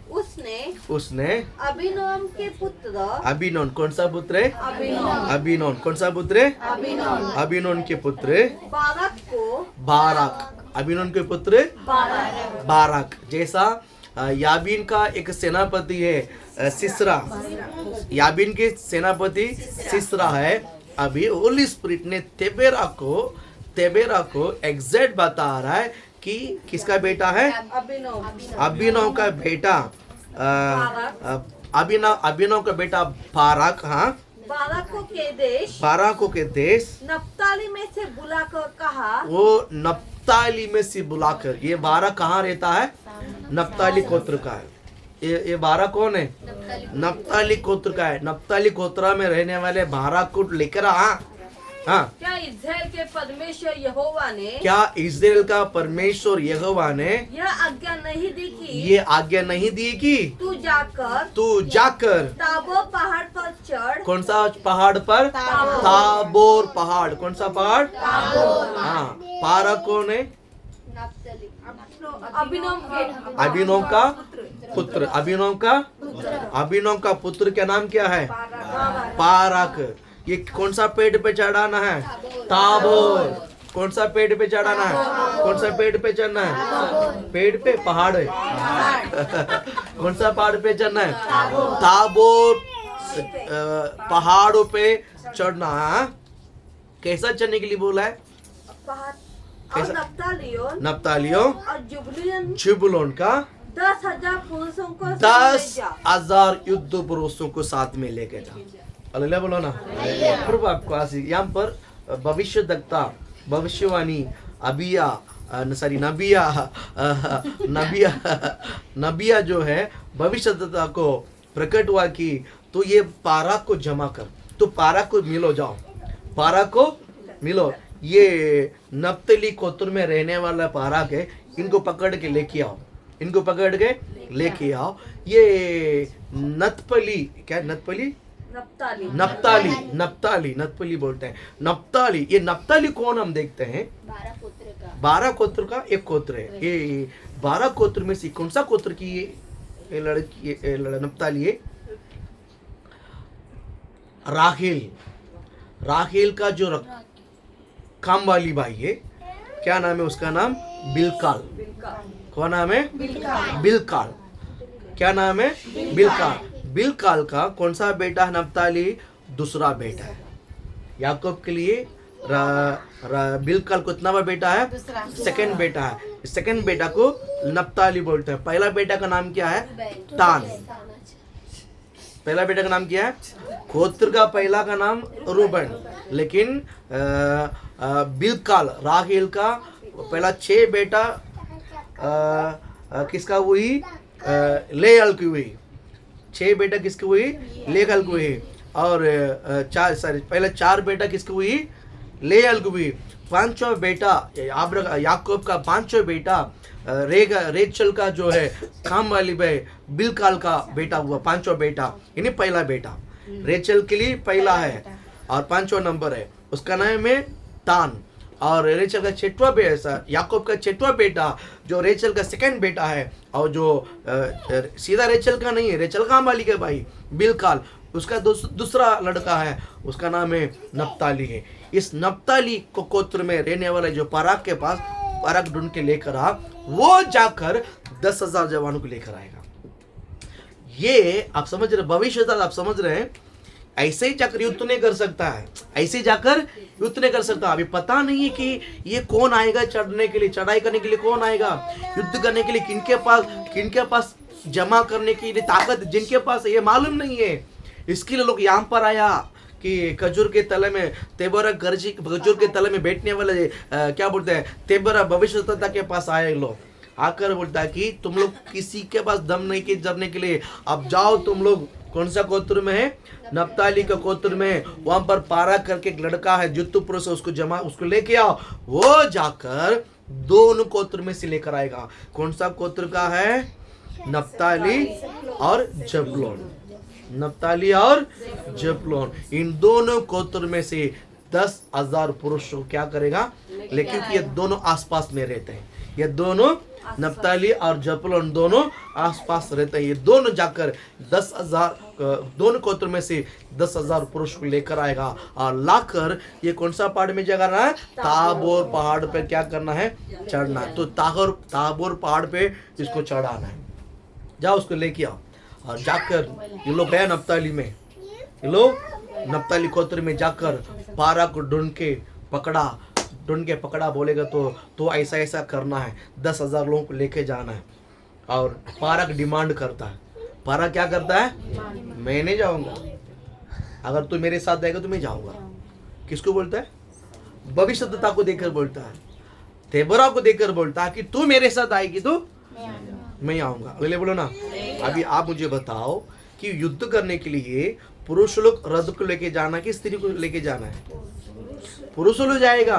उसने अबीनोम के पुत्र, अबीनोन कौन सा पुत्र है, अबीनोन कौन सा पुत्र है, अबीनोन के पुत्र बाराक, अबीनोन के पुत्र बाराक। जैसा याबीन का एक सेनापति है सिसरा, याबीन के सेनापति सिसरा है। अभी होली स्पिरिट ने तेबेरा को एग्जैक्ट बता रहा है कि किसका बेटा है, अबीनोम का बेटा, अबीनोम का बेटा बाराक, हाँ बालकों के देश बाराकों के देश नप्ताली में से बुलाकर कहा, वो नप्ताली में से बुलाकर, ये बारह कहाँ रहता है? नप्ताली गोत्र का है। ये बारह कौन है? नप्ताली गोत्र का है। नप्ताली गोत्र में रहने वाले बारह को लेकर हाँ, क्या इस्राएल के परमेश्वर यहोवा ने क्या इस्राएल का परमेश्वर यहोवा ने यह आज्ञा नहीं दी कि ये आज्ञा नहीं दी कि तू जाकर ताबोर पहाड़ पर चढ़। कौन सा पहाड़ पर? ताबोर पहाड़। कौन सा पहाड़? हाँ, पारा कौन है? नप्तली अभिनव का पुत्र। अभिनव का पुत्र का नाम क्या है? पाराक। ये कौन सा पेड़ पे चढ़ाना है? ताबोर। कौन सा पेड़ पे चढ़ाना है? कौन सा पेड़ पे चढ़ना है? पेड़ पे? पहाड़ है। कौन सा पहाड़ पे चढ़ना है? ताबोर पहाड़ों पे चढ़ना है। कैसा चढ़ने के लिए बोला है? और नप्तालियों और जुबुलोन का 10,000 पुरुषों को 10,000 युद्ध पुरुषों को साथ में लेके जा। अल्लाह बोलो ना। प्रभु आपको आशीष। यहाँ पर भविष्यद्वक्ता, भविष्यवाणी नबिया जो है भविष्यद्वक्ता को प्रकट हुआ कि तो ये पारा को जमा कर, तो पारा को मिलो, जाओ पारा को मिलो। ये नप्तली गोत्र में रहने वाला पारा के, इनको पकड़ के लेके आओ, इनको पकड़ के लेके आओ। ये नप्तली, क्या नप्तली? नप्ताली बोलते हैं। नप्ताली, ये नप्ताली कौन हम देखते हैं? 12 गोत्र का एक गोत्र है। ये 12 गोत्र में से कौन सा गोत्र की ये लड़की नप्ताली है? राहेल का जो काम वाली भाई है, क्या नाम है उसका? नाम बिलकाल। कौन नाम है? बिलकाल। क्या नाम है? बिलकाल का कौन सा बेटा है? नप्ताली दूसरा बेटा है। याकूब के लिए बिलकाल को इतना बड़ा बेटा है? सेकंड बेटा है। सेकंड बेटा को नप्ताली बोलते हैं। पहला बेटा का नाम क्या है? तान। पहला बेटा का नाम क्या है? गोत्र का पहला का नाम रूबन, लेकिन बिलकाल राहेल का पहला 6 बेटा किसका हुई? लेयल की हुई। 6 बेटा किसकी हुई? लेयल की हुई। और पहले 4 बेटा किसकी हुई? लेयल की हुई। 5वां बेटा याकूब का 5वां बेटा रेचल का जो है काम वाली भाई बिलकाल का बेटा हुआ, 5वां बेटा, यानी पहला बेटा रेचल के लिए पहला है और 5वां नंबर है, उसका नाम है तान। और रेचल का 6वां बेटा, याकूब का 6वां बेटा जो रेचल का सेकंड बेटा है, और जो सीधा रेचल का नहीं है, रेचल काम वाली का भाई बिलकाल, उसका दूसरा लड़का है, उसका नाम है नप्ताली है। इस नप्ताली को गोत्र में रहने वाले जो पाराक के पास पाराक ढूंढ के लेकर आ, वो जाकर 10,000 जवानों को लेकर आएगा। ये आप समझ रहे, भविष्य आप समझ रहे हैं। ऐसे ही जाकर युद्ध नहीं कर सकता है, ऐसे जाकर युद्ध नहीं कर सकता। अभी पता नहीं है कि ये कौन आएगा चढ़ने के लिए, चढ़ाई करने के लिए कौन आएगा, युद्ध करने के लिए किनके पास जमा करने के लिए ताकत जिनके पास ये मालूम नहीं है। इसके लिए लोग यहाँ पर आया कि खजूर के तले में तेबरा खजूर के तले में बैठने वाले क्या बोलते हैं, तेबरा भविष्यद्वक्ता के पास आए लोग, आकर बोलता है कि तुम लोग किसी के पास दम नहीं के जरने के लिए, अब जाओ तुम लोग। कौन सा गोत्र में है? नप्ताली का गोत्र में। वहां पर पारा करके एक लड़का है युद्ध पुरुष, उसको लेके आओ। वो जाकर दोनों गोत्र में से लेकर आएगा। कौन सा गोत्र का है? नप्ताली और जबूलून। नप्ताली और जबूलून, इन दोनों गोत्र में से 10,000 पुरुषों क्या करेगा? लेकिन ये दोनों आसपास में रहते हैं, ये दोनों नप्ताली और जबूलून दोनों आसपास रहते हैं। ये दोनों जाकर 10,000 दोनों गोत्र में से 10,000 पुरुष को लेकर आएगा और लाकर ये कौन सा पहाड़ में जगह रहा है? ताबोर पहाड़ पे क्या करना है? चढ़ना है। तो ताबोर पहाड़ पे इसको चढ़ाना है। जाओ उसको लेके आओ। और जाकर ये लोग गए नप्ताली में, ये लोग नप्ताली गोत्र में जाकर पारा को ढूंढ के पकड़ा बोलेगा तो ऐसा करना है, 10,000 लोगों को लेके जाना है। और पारा डिमांड करता है। पारा क्या करता है? मैं नहीं जाऊंगा, अगर तू मेरे साथ जाएगा तो मैं जाऊंगा। किसको बोलता है? भविष्यता को देखकर बोलता है, देबोरा को देखकर बोलता है कि तू मेरे साथ आएगी तो मैं आऊंगा। अगले बोलो ना। अभी आप मुझे बताओ कि युद्ध करने के लिए पुरुष लोग रथ को लेके जाना कि स्त्री को लेके जाना है? पुरुष लोग जाएगा,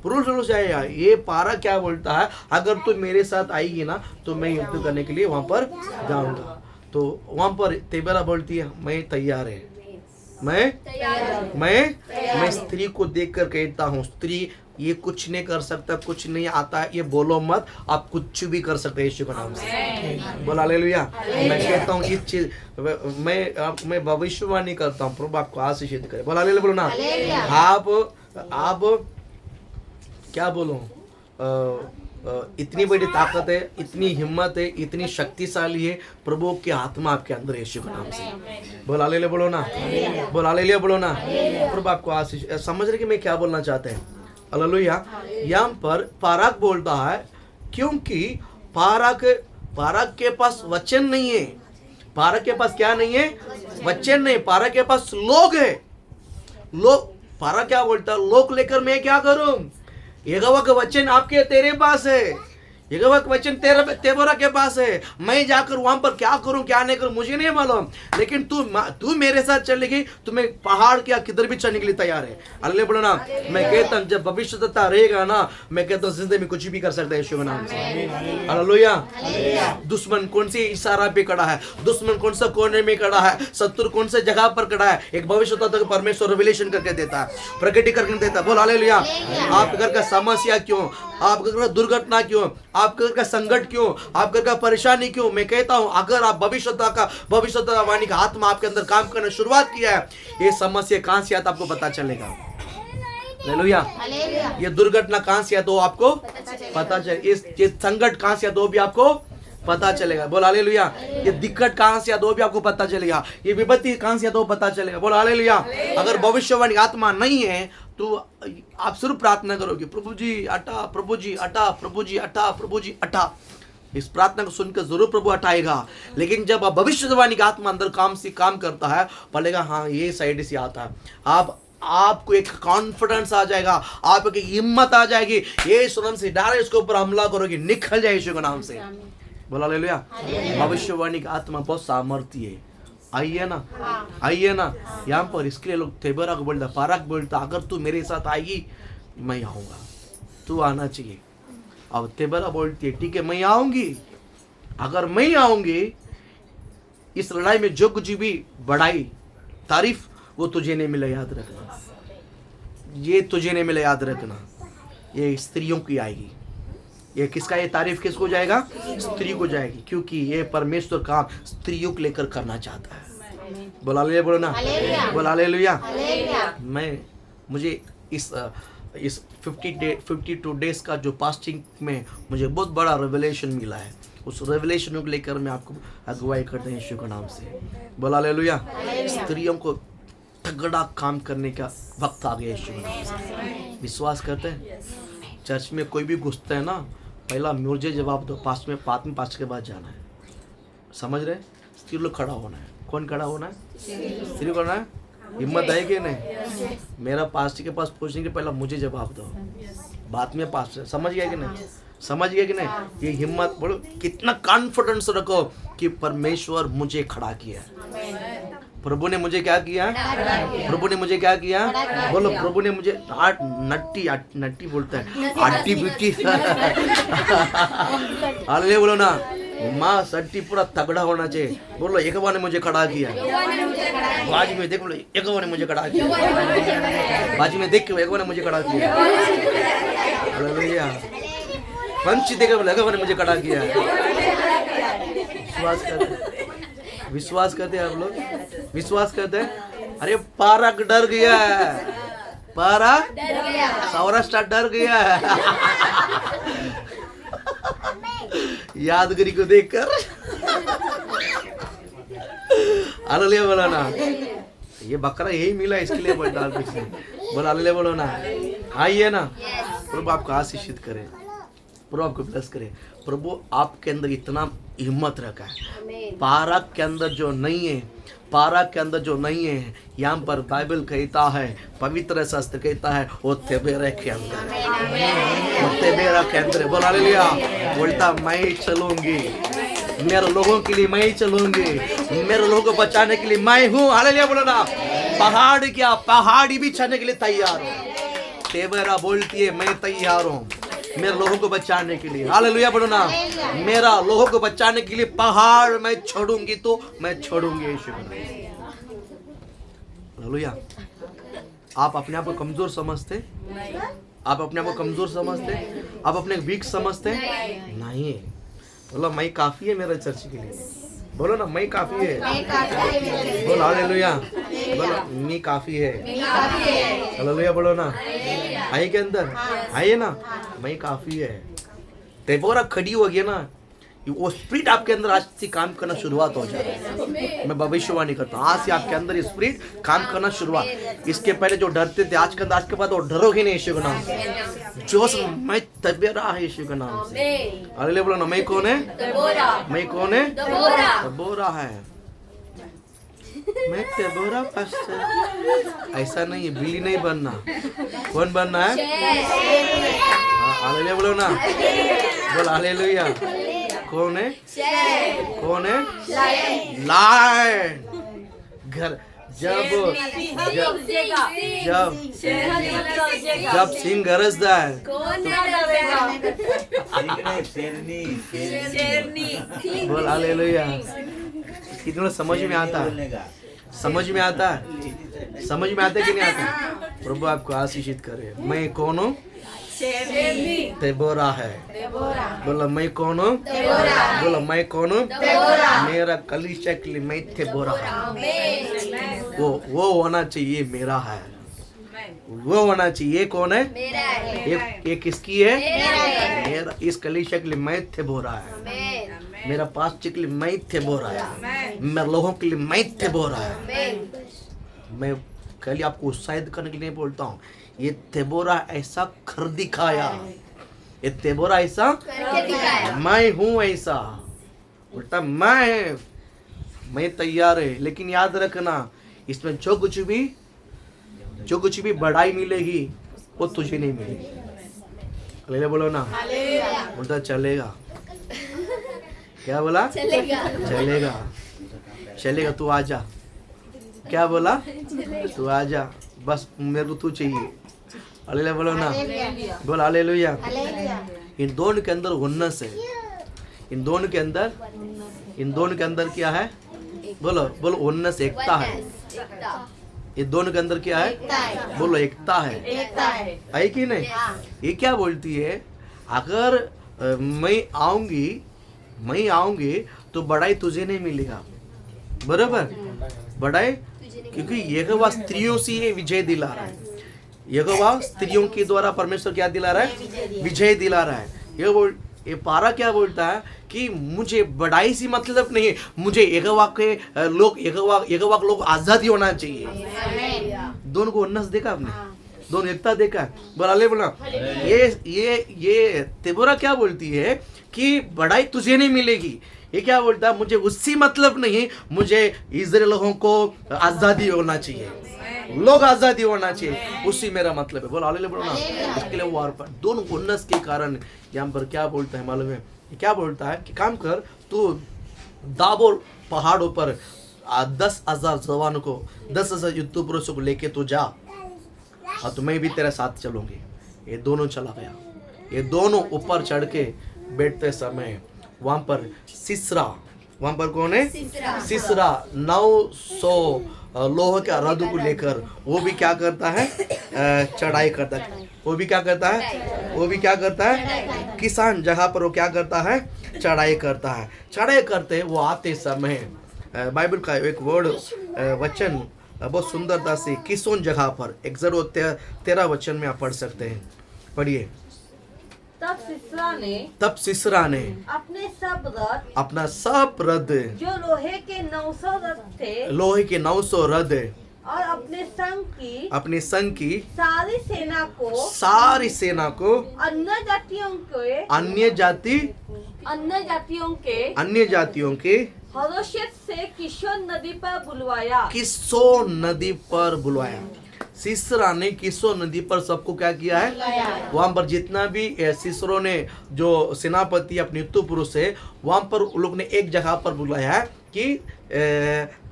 पुरुष लोग जाएगा। ये पारा क्या बोलता है? अगर तू मेरे साथ आएगी ना तो मैं युद्ध करने के लिए वहां पर जाऊंगा। तो वहां पर तेबरा बोलती है मैं तैयार है, मैं स्त्री को देखकर कहता हूँ, स्त्री ये कुछ नहीं कर सकता, कुछ नहीं आता है, ये बोलो मत, आप कुछ भी कर सकते हैं यीशु के नाम से। बोला हालेलुया। मैं कहता हूँ इस चीज मैं भविष्यवाणी करता हूँ, प्रभु आपको आशीषित करे। बोला हालेलुया, बोलो ना। आप क्या बोलो, इतनी बड़ी ताकत है, इतनी हिम्मत है, इतनी शक्तिशाली है प्रभु की आत्मा आपके अंदर यीशु के नाम से। बोला हालेलुया, बोलो ना। बोला हालेलुया, बोलो ना। प्रभु आपको आशीष। समझ रहे कि मैं क्या बोलना चाहते हैं? हालेलुया। यहाँ पर पाराक बोलता है क्योंकि पाराक के पास वचन नहीं है। पाराक के पास क्या नहीं है? वचन नहीं। पाराक के पास लोग है। लोग, पारा क्या बोलता है? लोग लेकर मैं क्या करूं? यहोवा का वचन आपके तेरे पास है, यहोवा का वचन तेबोरा के पास है। मैं जाकर वहां पर क्या करूं क्या नहीं करूं मुझे नहीं मालूम, लेकिन तू मेरे साथ चलेगी तो मैं पहाड़ के किधर भी चलने के लिए तैयार है। अल्लाह बोलो ना। मैं कहता हूं जब भविष्यता रहेगा ना, मैं कहता हूं जिंदगी में कुछ भी कर सकता है यीशु के नाम से। हालेलुया। दुश्मन कौन सी इशारा पे खड़ा है, दुश्मन कौन सा कोने में खड़ा है, शत्रु कौन से जगह पर खड़ा है, एक भविष्यता तक परमेश्वर रिवीलेशन करके देता है, प्रकटीकरण देता है। बोल हालेलुया। आप घर का समस्या क्यों, आपके घर का दुर्घटना क्यों, आपके घर का संकट क्यों, आपके घर का परेशानी क्यों, मैं कहता हूं अगर आप भविष्यवाणी का आत्मा आपके अंदर काम करना शुरुआत किया है, ये समस्या कहां से आता आपको पता चलेगा। हालेलुया। ये दुर्घटना कहां से आता वो आपको पता चले, ये संकट कहां से आता वो भी आपको पता चलेगा। बोल हालेलुया। ये दिक्कत कहां से आता वो भी आपको पता चलेगा, ये विपत्ति कहां से आता वो पता चलेगा। बोल हालेलुया। अगर भविष्यवाणी आत्मा नहीं है तो आप सिर्फ प्रार्थना करोगे, प्रभु जी हटा, प्रभु जी हटा, प्रभु जी हटा, प्रभु जी हटा। इस प्रार्थना को सुनकर जरूर प्रभु हटाएगा, लेकिन जब आप भविष्यवाणी का आत्मा अंदर काम करता है, बोलेगा हाँ ये साइड से आता है, आपको एक कॉन्फिडेंस आ जाएगा, आपको एक हिम्मत आ जाएगी, ये सुनम से डायरेक्ट इसके ऊपर हमला करोगे, निकल जाए यीशु के नाम से। बोला हालेलुया। भविष्यवाणी का आत्मा बहुत सामर्थ्य है। आइए ना, आइए ना। यहाँ पर इसके लिए लोग तेबोरा को बोलता, पाराक बोलता अगर तू मेरे साथ आएगी मैं आऊंगा, तू आना चाहिए। अब तेबोरा बोलती है ठीक है मैं आऊंगी, अगर मैं आऊंगी इस लड़ाई में जो कुछ भी बढ़ाई तारीफ वो तुझे नहीं मिला, याद रखना, ये तुझे नहीं मिला, याद रखना। ये स्त्रियों की आएगी, ये किसका, ये तारीफ किसको जाएगा? स्त्री को जाएगी, क्योंकि ये परमेश्वर काम स्त्रियों को लेकर करना चाहता है। बोला हालेलुया, बोलो ना। बोला हालेलुया। मुझे इस 52 डेज का जो फास्टिंग में मुझे बहुत बड़ा रेवलेशन मिला है, उस रेवलेशन को लेकर मैं आपको अगुवाई करते हैं यीशु के नाम से। बोला हालेलुया। स्त्रियों को तगड़ा काम करने का वक्त आ गया यीशु के नाम से। विश्वास करते हैं? चर्च में कोई भी घुसता है ना, पहला मुझे जवाब दो, पास्ट में पास्ट के बाद जाना है। समझ रहे? स्त्री लोग खड़ा होना है। कौन खड़ा होना है? स्त्री को करना है। हिम्मत है कि नहीं? मेरा पास्ट के पास पहुंचने के पहला मुझे जवाब दो, बाद में पास्ट। समझ गया कि नहीं? समझ गया कि नहीं? ये हिम्मत बोलो, कितना कॉन्फिडेंस रखो कि परमेश्वर मुझे खड़ा किया, प्रभु ने मुझे क्या किया, प्रभु ने मुझे क्या किया। बोलो प्रभु ने मुझे नट्टी बोलता है, आटी बिटी हालेलुया बोलो ना। माँ सट्टी पूरा तगड़ा होना चाहिए। बोलो यहोवा ने मुझे खड़ा किया। बाजू में देख, बोलो यहोवा ने मुझे खड़ा किया। बाजू में देख के यहोवा ने मुझे खड़ा किया। हालेलुया। पंच देख, बोलो यहोवा ने मुझे खड़ा किया। विश्वास करते हैं आप लोग? विश्वास करते हैं? अरे पाराक डर गया है, पारा सौराष्ट्र डर गया है यादगिरी को देखकर। हालेलुया बोलो ना। ये बकरा यही मिला इसके लिए बोल डाल पीछे। बोलो हालेलुया बोलो ना। आइए ना। प्रभु आपको आशीषित करे, प्रभु आपको ब्लेस करे। प्रभु आपके अंदर इतना हिम्मत रखा है, पाराक के अंदर जो नहीं है पारा के अंदर जो नहीं है, यहाँ पर बाइबल कहता है, पवित्र शास्त्र कहता है वो तेबेरा के अंदर है। वो तेबेरा के अंदर है। बोल हालेलुया। बोलता मैं चलूंगी, मेरे लोगों के लिए मैं चलूंगी, मेरे लोगों को बचाने के लिए मैं हूँ। हालेलुया बोलो ना। पहाड़ क्या, पहाड़ी भी चढ़ने के लिए तैयार हूँ। तेबेरा बोलती है मैं तैयार हूँ मेरे लोगों को बचाने के लिए। हालेलुया बोलो ना। मेरा लोगों को बचाने के लिए पहाड़ मैं छोड़ूंगी तो मैं छोड़ूंगी यीशु को। हालेलुया। आप अपने आप को कमजोर समझते? आप अपने आप को कमजोर समझते? आप अपने वीक समझते? नहीं। बोलो मैं काफी है मेरे चर्च के लिए। बोलो ना मैं काफी है। बोलो हालेलुया। बोलो मैं काफी है। हालेलुया बोलो ना। आई के अंदर आइए ना, मैं काफी है। तेबोरा खड़ी हो गई ना, वो स्पिरिट आपके अंदर आज से काम करना शुरुआत हो जाए। मैं भविष्यवाणी करता हूँ, आज से आपके अंदर ये स्पिरिट काम करना शुरुआत। इसके पहले जो डरते थे आज के बाद वो डरोगे नहीं यीशु के नाम से। जोश मैं तेबोरा है यीशु के नाम से। हालेलुया बोलो ना। मैं कौन है? मैं कौन है? तेबोरा है। मैं तेबोरा पास्टर। ऐसा नहीं है, बिल्ली नहीं बनना। कौन बनना है? हालेलुया बोलो ना। बोल हालेलुया। कौन है? कौन है? लायन। घर जब सिंह गरजता है, बोल हालेलुया। कितना समझ में आता है? समझ में आता है? समझ में आता है कि नहीं आता? प्रभु आपको आशीषित करे। मैं कौन हूँ? तेबोरा है। बोला मैं कौन हूँ? बोला मैं कौन हूँ? मेरा कलीसिया के लिए मैं तेबोरा है। वो होना चाहिए मेरा है। वो होना चाहिए। कौन है? ये किसकी है? मेरा। इस कलीसिया के लिए मैं तेबोरा है। मेरा पास्टर के लिए मैं तेबोरा है। मेरे लोगों के लिए मैं तेबोरा है। मैं कल आपको उत्साहित करने के लिए नहीं बोलता हूँ। ये तेबोरा ऐसा कर दिखाया। ये तेबोरा ऐसा मैं हूँ ऐसा। उल्टा मैं तैयार है। लेकिन याद रखना, इसमें जो कुछ भी बढ़ाई मिलेगी वो तुझे नहीं मिलेगी। हालेलुया बोलो ना। उल्टा चलेगा। क्या बोला? चलेगा। तू आजा। क्या बोला? तू आजा। बस मेरे को तू चाहिए। हालेलुया बोलो ना। बोल हालेलुया। इन दोनों के अंदर उन्नस है। इन दोनों के अंदर क्या है? बोलो उन्नस, एकता है। ये दोनों के अंदर क्या है? बोलो एकता है कि नहीं? ये क्या बोलती है? अगर मैं आऊंगी तो बड़ाई तुझे नहीं मिलेगा। बराबर? बड़ाई, क्योंकि यहोवा स्त्रियों से ये विजय दिला रहा है। यहोवा स्त्रियों के द्वारा परमेश्वर क्या दिला रहा है? विजय दिला रहा है। ये पारा क्या बोलता है कि मुझे बड़ाई से मतलब नहीं है, मुझे यहोवा के लोग आजादी होना चाहिए। दोनों को उन्नस देखा आपने? दोनों एकता देखा? बोला ये तेबोरा क्या बोलती है कि बड़ाई तुझे नहीं मिलेगी। ये क्या बोलता है? मुझे उससे मतलब नहीं, मुझे इस्राएल लोगों को आजादी होना चाहिए, लोग आजादी होना चाहिए, उसी मेरा मतलब है। बोलो हालेलुया बोलो ना। इसके लिए वो अर्पण, दोनों उन्नस के कारण यहाँ पर क्या बोलता है मालूम है? क्या बोलता है कि काम कर, तू दाबोर पहाड़ों पर 10,000 जवानों को, 10,000 युद्ध पुरुषों को लेके तू जा, और तो मैं भी तेरे साथ चलूंगी। ये दोनों चला गया। ये दोनों ऊपर चढ़ के बैठते समय वहां पर सिसरा, वहां पर कौन है? सिसरा 900 लोह का रथ को लेकर वो भी क्या करता है? चढ़ाई करता है। वो भी क्या करता है? किसान जगह पर वो क्या करता है? चढ़ाई करता है। चढ़ाई करते वो आते समय बाइबल का एक वर्ड वचन बहुत सुंदरता से किसोन जगह पर 13 वचन में आप पढ़ सकते हैं। पढ़िए। तब सिसरा ने अपना सब रथ, जो लोहे के 900 रथ थे, लोहे के 900 रथ और अपने संग की सारी सेना को अन्य जातियों के हरोशेत से किशोन नदी पर बुलवाया। किसो नदी पर बुलवाया। सीसरा ने किसो नदी पर सबको क्या किया है? वहां पर जितना भी सीसरों ने जो सेनापति अपने युद्ध पुरुष है वहां पर उन लोग ने एक जगह पर बुलाया है कि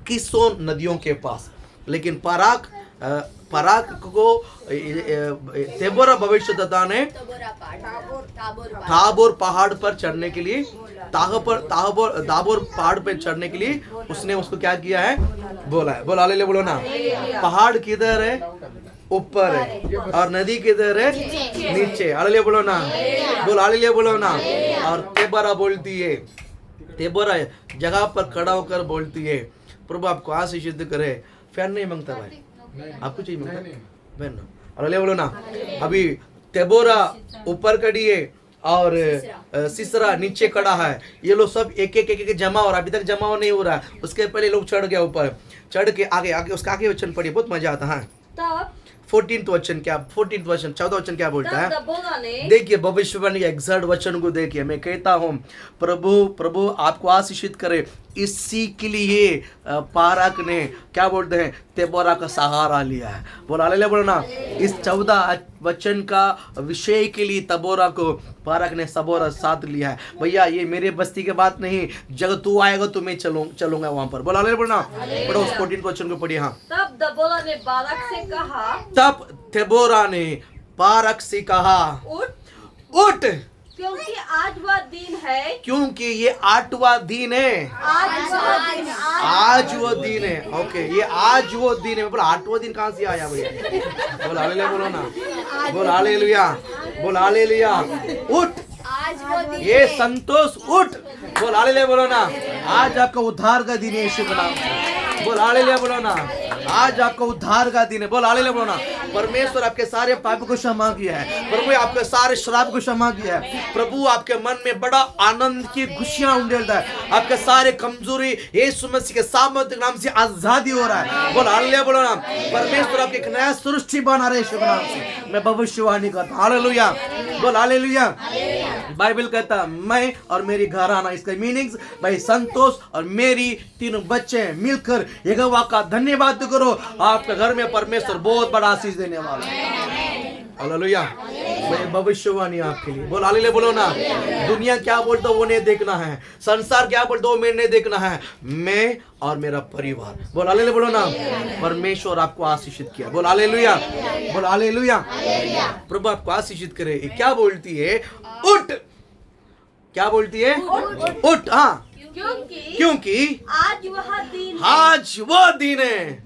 किसो नदियों के पास। लेकिन पराक को तेबोरा भविष्यद्वक्ता ने ताबोर पहाड़ पर चढ़ने के लिए ताबोर पहाड़ पर चढ़ने के लिए उसने उसको क्या किया है? बोला है। बोला ले बोलो ना। पहाड़ किधर है? ऊपर है। और नदी किधर है? नीचे। अले बोलो ना। बोल बोलो ना। और तेबोरा बोलती है, तेबोरा जगह पर खड़ा होकर बोलती है, प्रभु आपको आशीषित करे। फैन नहीं मांगता भाई, आपको चाहिए मांगता फैन ना। अले बोलो ना। अभी तेबोरा ऊपर खड़ी है और सीसरा नीचे खड़ा है। ये लोग सब एक एक जमा हो रहा है। अभी तक जमा नहीं हो रहा है। उसके पहले लोग चढ़ गया ऊपर। चढ़ के आगे उसका आगे वचन पढ़िए, बहुत मजा आता है। तब 14th वचन 14th वचन क्या बोलता है? दबोरा ने देखिए भविष्यवाणी के एग्जैक्ट वचन को देखिए। मैं कहता हूँ प्रभु आपको आशीषित करे। इसी के लिए पाराक ने क्या बोलते हैं? तेबोरा का सहारा लिया है। बोला ले बोलो ना। इस 14 वचन का विषय के लिए तबोरा को पाराक ने सबोरा साथ लिया है। भैया ये मेरे बस्ती के बात नहीं, जब तू आएगा तो मैं चलूंगा वहां पर। बोला ले बोलना। पढ़ो 14th वचन को पढ़िए। हाँ। तब दबोरा ने बारक से कहा, तब तेबोरा ने पाराक से कहा, उठ, क्योंकि आज वह दिन है, क्योंकि ये 8वां दिन है। आज वो दिन है। ओके, ये आज वो दिन है। बोला 8वां दिन कहाँ से आया भैया? बोला हालेलुया बोलो ना। बोला हालेलुया, बोला हालेलुया। उठ, ये संतोष उठ। बोला हालेलुया बोलो ना। आज आपका उद्धार का दिन है यीशु के नाम से। बोला हालेलुया बोलो ना। आज आपका उद्धार का दिन है। बोला हालेलुया बोलो ना। परमेश्वर आपके सारे पाप को क्षमा किया है। प्रभु आपके सारे श्राप को क्षमा किया है। प्रभु आपके मन में बड़ा आनंद की खुशियां उंडेलता है। आपके सारे कमजोरी यीशु मसीह के सामर्थ्य के नाम से आजादी हो रहा है। बोला हालेलुया बोलो ना। परमेश्वर आपके एक नया सृष्टि बना रहे यीशु के नाम से। मैं भविष्यवाणी करता हूं। हालेलुया बोल हालेलुया। बाइबल कहता मैं और मेरी घराना, इसका मीनिंग्स भाई संतोष और मेरी 3 बच्चे मिलकर यहोवा का धन्यवाद करो। आपके घर में परमेश्वर बहुत बड़ा आशीष देने वाला है। हालेलुया। मैं भविष्यवाणी आपके लिए। बोल हालेलुया बोलो ना। दुनिया क्या बोलता वो नहीं देखना है, संसार क्या बोलता वो मैं नहीं देखना है, मैं और मेरा परिवार। बोल हालेलुया बोलो ना। परमेश्वर आपको आशीषित किया। बोल हालेलुया, बोल हालेलुया। प्रभु आपको आशीषित करे। क्या बोलती है? उठ। क्या बोलती है? उठ। हाँ, क्योंकि आज वो दिन है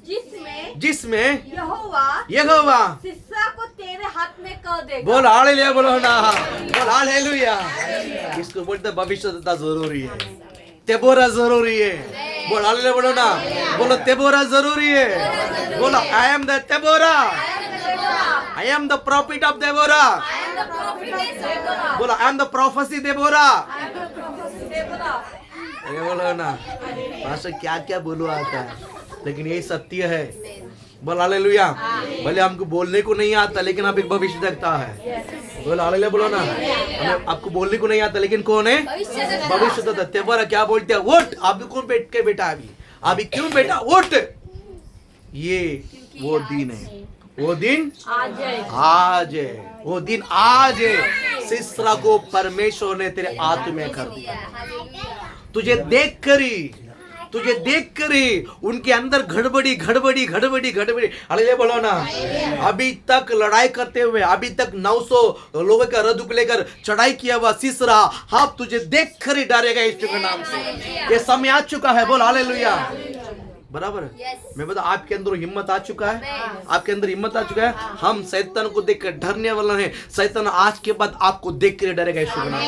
जिसमें यहोवा सीसरा को तेरे हाथ में कर देगा। बोल हालेलुया बोलो ना। बोल हालेलुया। इसको बोलते भविष्यद्वक्ता जरूरी है, तेबोरा जरूरी है। बोल हालेलुया बोलो ना। बोलो तेबोरा जरूरी है। बोलो I am the Deborah, I am the prophet of Deborah. बोलो I am the prophecy Deborah. अरे बोलो ना। पास्टर क्या क्या बोलो आता है, लेकिन यही सत्य है। बोल हालेलुया। भले हमको बोलने को नहीं आता लेकिन आप एक भविष्य देखता है। बोल हालेलुया बोलो ना। हमें आपको बोलने को नहीं आता लेकिन कौन है? भविष्य देखता। तेबोरा क्या बोलते हैं? उठ। अभी कौन बैठ के बेटा? अभी क्यों बेटा? उठ। ये वो दिन है, वो दिन आज है, वो दिन आज है। सीसरा को परमेश्वर ने तेरे हाथ में कर दिया। तुझे देख कर ही उनके अंदर घड़बड़ी। हालेलुया बोलो ना। अभी तक लड़ाई करते हुए, अभी तक 900 लोगों का रथ लेकर चढ़ाई किया हुआ सीसरा आप तुझे देख कर ही डरेगा यीशु के नाम से। ये समय आ चुका है। बोल हालेलुया। बराबर है। मैं बता आपके अंदर हिम्मत आ चुका है। आपके अंदर हिम्मत आ चुका है। हम शैतान को देखकर डरने वाला है। शैतान आज के बाद आपको देख कर डरेगा यीशु के नाम से।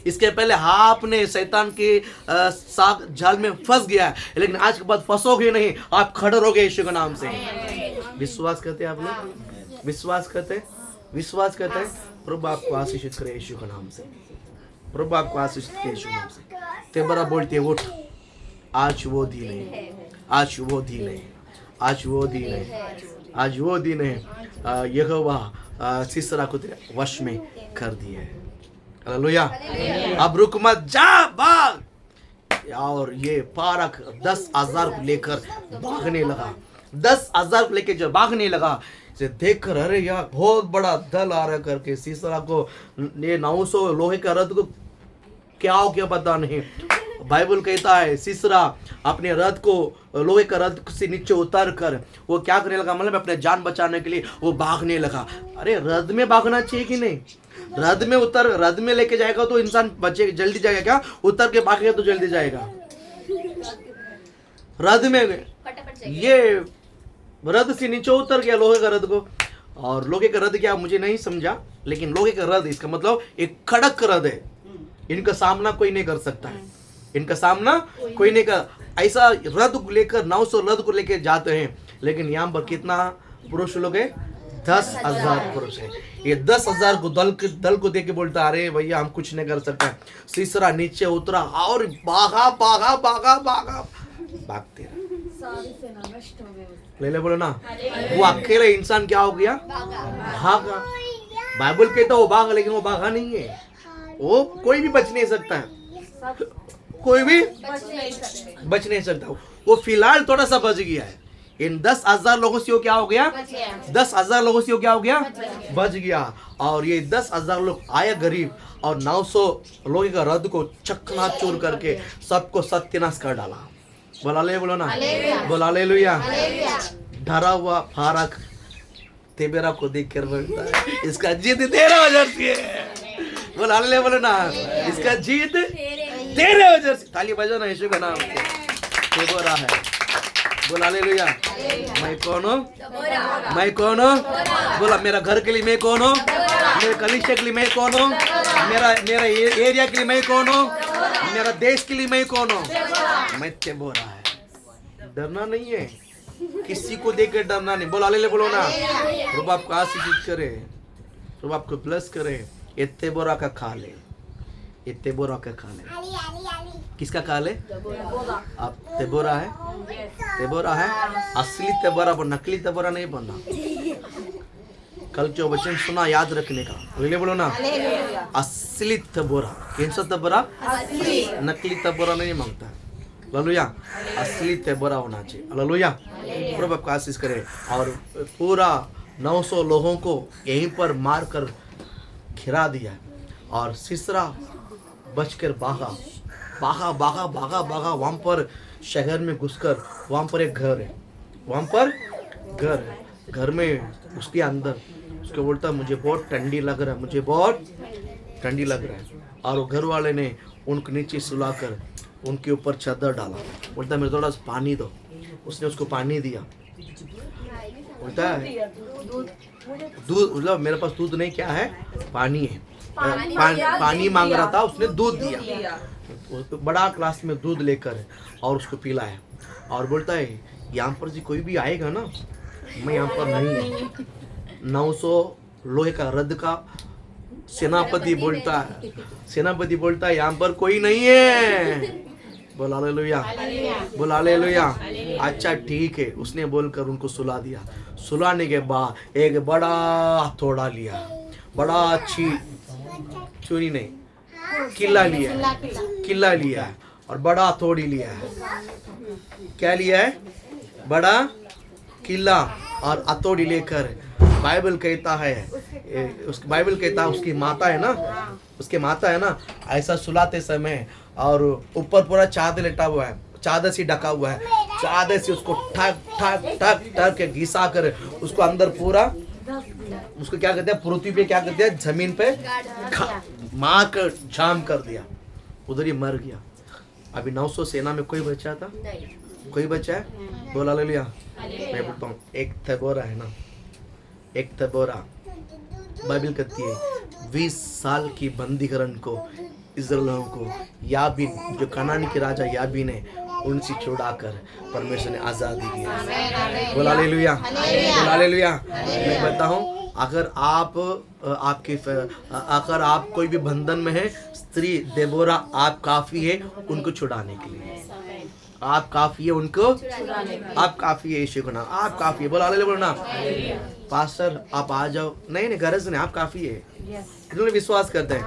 इसके पहले आपने शैतान के साथ जाल में फंस गया है, लेकिन आज के बाद फंसोगे नहीं, आप खड़े रहोगे यीशु के नाम से। विश्वास करते हैं आप लोग? विश्वास करते हैं। प्रभु आपको आशीषित करे यीशु के नाम से। प्रभु आपको आशीषित करे यीशु के नाम से। तेबोरा बोलती है उठ। आज वो दिन है, आज वो दिन है। यहोवा सीसरा को तेरे वश में कर दिया है। हालेलुया। अब रुक मत, जा भाग। और ये पारक 10,000 को लेकर भागने लगा। 10,000 को लेकर जब भागने लगा, इसे देखकर अरे यार बहुत बड़ा दल आ रहा करके सीसरा को ये 900 लोहे का रथ को क्या हो क्या पता नहीं। बाइबल कहता है सीसरा अपने रथ को लोहे का रथ से नीचे उतर कर वो क्या करने लगा, मतलब अपने जान बचाने के लिए वो भागने लगा। अरे रथ में भागना चाहिए कि नहीं? रथ में लेके जाएगा तो इंसान बचे जल्दी जाएगा क्या? उतर के भागेगा तो जल्दी जाएगा? रथ में फटाफट जाएगा। ये रथ से नीचे उतर गया लोहे का रथ को। और लोहे का रथ क्या मुझे नहीं समझा, लेकिन लोहे का रथ इसका मतलब एक खड़क रथ है। इनका सामना कोई नहीं कर सकता है, इनका सामना कोई नहीं कर। ऐसा रथ को लेकर 900 रथ को लेकर जाते हैं, लेकिन यहाँ पर कितना पुरुष लोग है? 10,000 पुरुष है। ये 10,000 को दल को देख के बोलता अरे भैया हम कुछ नहीं कर सकते। सीसरा नीचे उतरा और भागा भागा भागा भागा भागते रहे। ले बोलो ना, वो अकेले इंसान क्या हो गया? भागा। बाइबल कहता वो भागा, लेकिन वो भागा नहीं है। वो कोई भी बच नहीं सकता है, कोई भी बच नहीं सकता। वो फिलहाल थोड़ा सा बच गया है। इन 10,000 लोगों से वो क्या हो गया? 10,000 लोगों से वो क्या हो गया? बच गया। और ये 10,000 लोग आए गरीब और 900 लोगों का रथ को चकनाचूर करके सबको सत्यानाश कर डाला। बोला ले बोलो ना, बोला ले लुया। डरा हुआ फारक तेबेरा को देख कर बोलता है इसका जीत 13,000 से है। बोला ले बोलो ना, इसका जीत 13,000 से। ताली बजाओ ना यीशु का नाम। तेबेरा है। बोला ले लुया। मैं कौन हूँ? मैं कौन हूँ? बोला मेरा घर के लिए मैं कौन हूँ? मेरे कलीसिया के लिए मैं कौन हूँ? मेरा एरिया के लिए मैं कौन हूँ? मेरा देश के लिए मैं कौन हूँ? मैं तेबोरा है। डरना नहीं है, किसी को देख कर डरना नहीं। बोला ले बोलो ना। प्रभु आपको आशीषित करे, प्रभु आपको ब्लेस करे। ये तेबोरा का खा ले, ये तेबोरा का खा ले। किसका खा ले? आप तेबोरा है, तेबोरा है। असली तेबोरा पर नकली तेबोरा नहीं बनना। कल जो वचन सुना याद रखने का। ले बोलो ना, असली तेबोरा। कौन सा तेबोरा? नकली तेबोरा नहीं मांगता है। हालेलुया, असली तेबोरा होना चाहिए। हालेलुया, प्रभु आपको आशीष करे। और पूरा 900 लोगों को यहीं पर मार कर घिरा दिया। और सीसरा बचकर भागा भागा भागा भागा भागा। वहाँ पर शहर में घुसकर वहाँ पर एक घर है, वहाँ पर घर है। घर में उसके अंदर उसको बोलता मुझे बहुत ठंडी लग रहा है, मुझे बहुत ठंडी लग रहा है। और वो घर वाले ने उनको नीचे सुलाकर उनके ऊपर चादर डाला। बोलता है मेरे थोड़ा सा पानी दो। उसने उसको पानी दिया। बोलता है दूध, मतलब मेरे पास दूध नहीं, क्या है? पानी है। पानी मांग रहा था, उसने दूध दिया। बड़ा ग्लास में दूध लेकर और उसको पिलाया। और बोलता है यहाँ पर जी कोई भी आएगा ना, मैं यहाँ पर नहीं हूँ। 900 लोहे का रथ का सेनापति बोलता है यहाँ पर कोई नहीं है। बोला हालेलुया, बोला हालेलुया। अच्छा ठीक है, उसने बोलकर उनको सुला दिया। सुलाने के बाद एक बड़ा हथौड़ा लिया, बड़ा अच्छी चुनी नहीं, किला लिया और बड़ा हथौड़ी लिया है। क्या लिया है? बड़ा किला और हथौड़ी लेकर बाइबल कहता है उसकी माता है ना, उसके माता है ना, ऐसा सुलाते समय और ऊपर पूरा चादर लेटा हुआ है, चादर से ढका हुआ है। चादर से उसको ठक ठक ठक ठक के घिसा कर उसको अंदर पूरा उसको क्या कहते हैं, पृथ्वी पे क्या कहते हैं, जमीन पे मार कर जाम कर दिया। उधर ही मर गया। अभी 900 सेना में कोई बचा था? कोई बचा है? बोला हालेलुया। मैं बोलता हूँ एक तेबोरा है ना, एक तेबोरा। बाइबल कहती है 20 साल की बंदीकरण को इस्राएलियों को याबीन, जो कनानी के राजा याबीन है, उनसे छुड़ाकर परमेश्वर ने आज़ादी दी। बोला हालेलुया, बोला हालेलुया। मैं कहता हूँ अगर आप कोई भी बंधन में है, स्त्री देबोरा आप काफी है उनको छुड़ाने के लिए। आप काफी है उनको, आप काफी है यीशु का नाम, आप काफी है। बोला हालेलुया, बोलो ना। पास्टर आप आ जाओ, नहीं गरज नहीं, आप काफी है। कितने विश्वास करते हैं?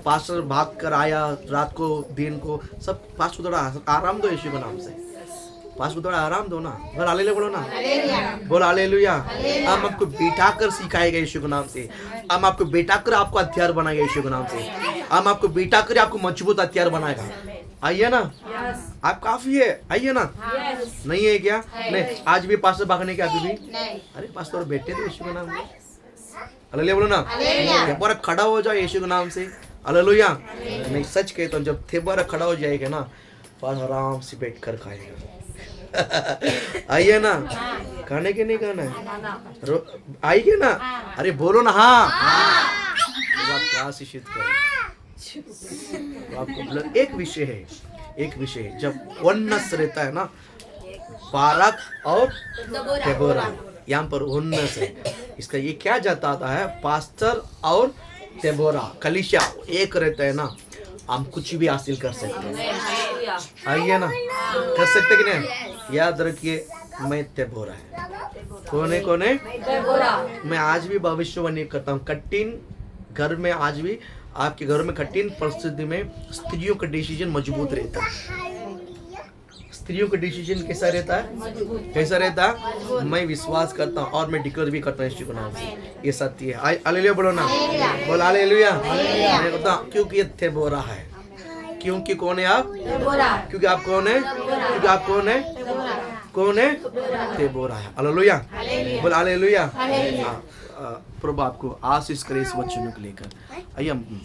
पास्टर भाग कर आया रात को दिन को, सब पास्टर थोड़ा आराम दो यीशु के नाम से, पास्टर थोड़ा आराम दो ना, बोल हालेलुया बोलो ना, बोल हालेलुया। हम आपको बिठा कर सिखाएगा यीशु के नाम से, हम आपको बिठा कर आपको हथियार बनाएगा यीशु के नाम से, हम आपको बिठा कर आपको मजबूत हथियार बनाएगा। आइए ना, आप काफी है, आइए ना। नहीं है क्या? नहीं, आज भी पास्टर भागने के अभी भी, अरे पास्टर बैठे थे यीशु के नाम से, हालेलुया बोलो ना। थेबोरा खड़ा हो जाओ यीशु के नाम से, हालेलुया। नहीं सच कहता हूँ, जब थेबोरा खड़ा हो जाएगा ना, पास आराम से बैठ कर खाएगा। आइए ना, खाने के नहीं खाना है, आइए ना, अरे बोलो ना हाँ। तो आपको आशीषित करें। तो आपको एक विषय है, एक विषय है, जब वनस रहता है ना, बाराक और देबोरा, यहाँ पर वनस है, इसका ये क्या जाता है, पास्टर और देबोरा कलीसिया एक रहता है ना, हम कुछ भी हासिल कर सकते हैं। आइए ना, कर सकते कि नहीं? याद रखिए, मैं देबोरा है। कौन है? कौन है? मैं आज भी भविष्यवाणी करता हूँ, कठिन घर में, आज भी आपके घर में कठिन परिस्थिति में स्त्रियों का डिसीजन मजबूत रहता है। स्त्रियों का डिसीजन कैसा रहता है? कैसा रहता है? मैं विश्वास करता हूँ और मैं डिक्लेयर भी करता हूँ यीशु के नाम से, ये सत्य है। हालेलुया बोलो ना, बोल हालेलुया। मैं कहता हूँ क्योंकि ये देबोरा है। क्योंकि कौन है आप? क्योंकि आप कौन है? क्योंकि आप कौन है? कौन है? देबोरा है। हालेलुया बोल हालेलुया। प्रभु आपको आशीष करे इस वचन को लेकर। आइए हम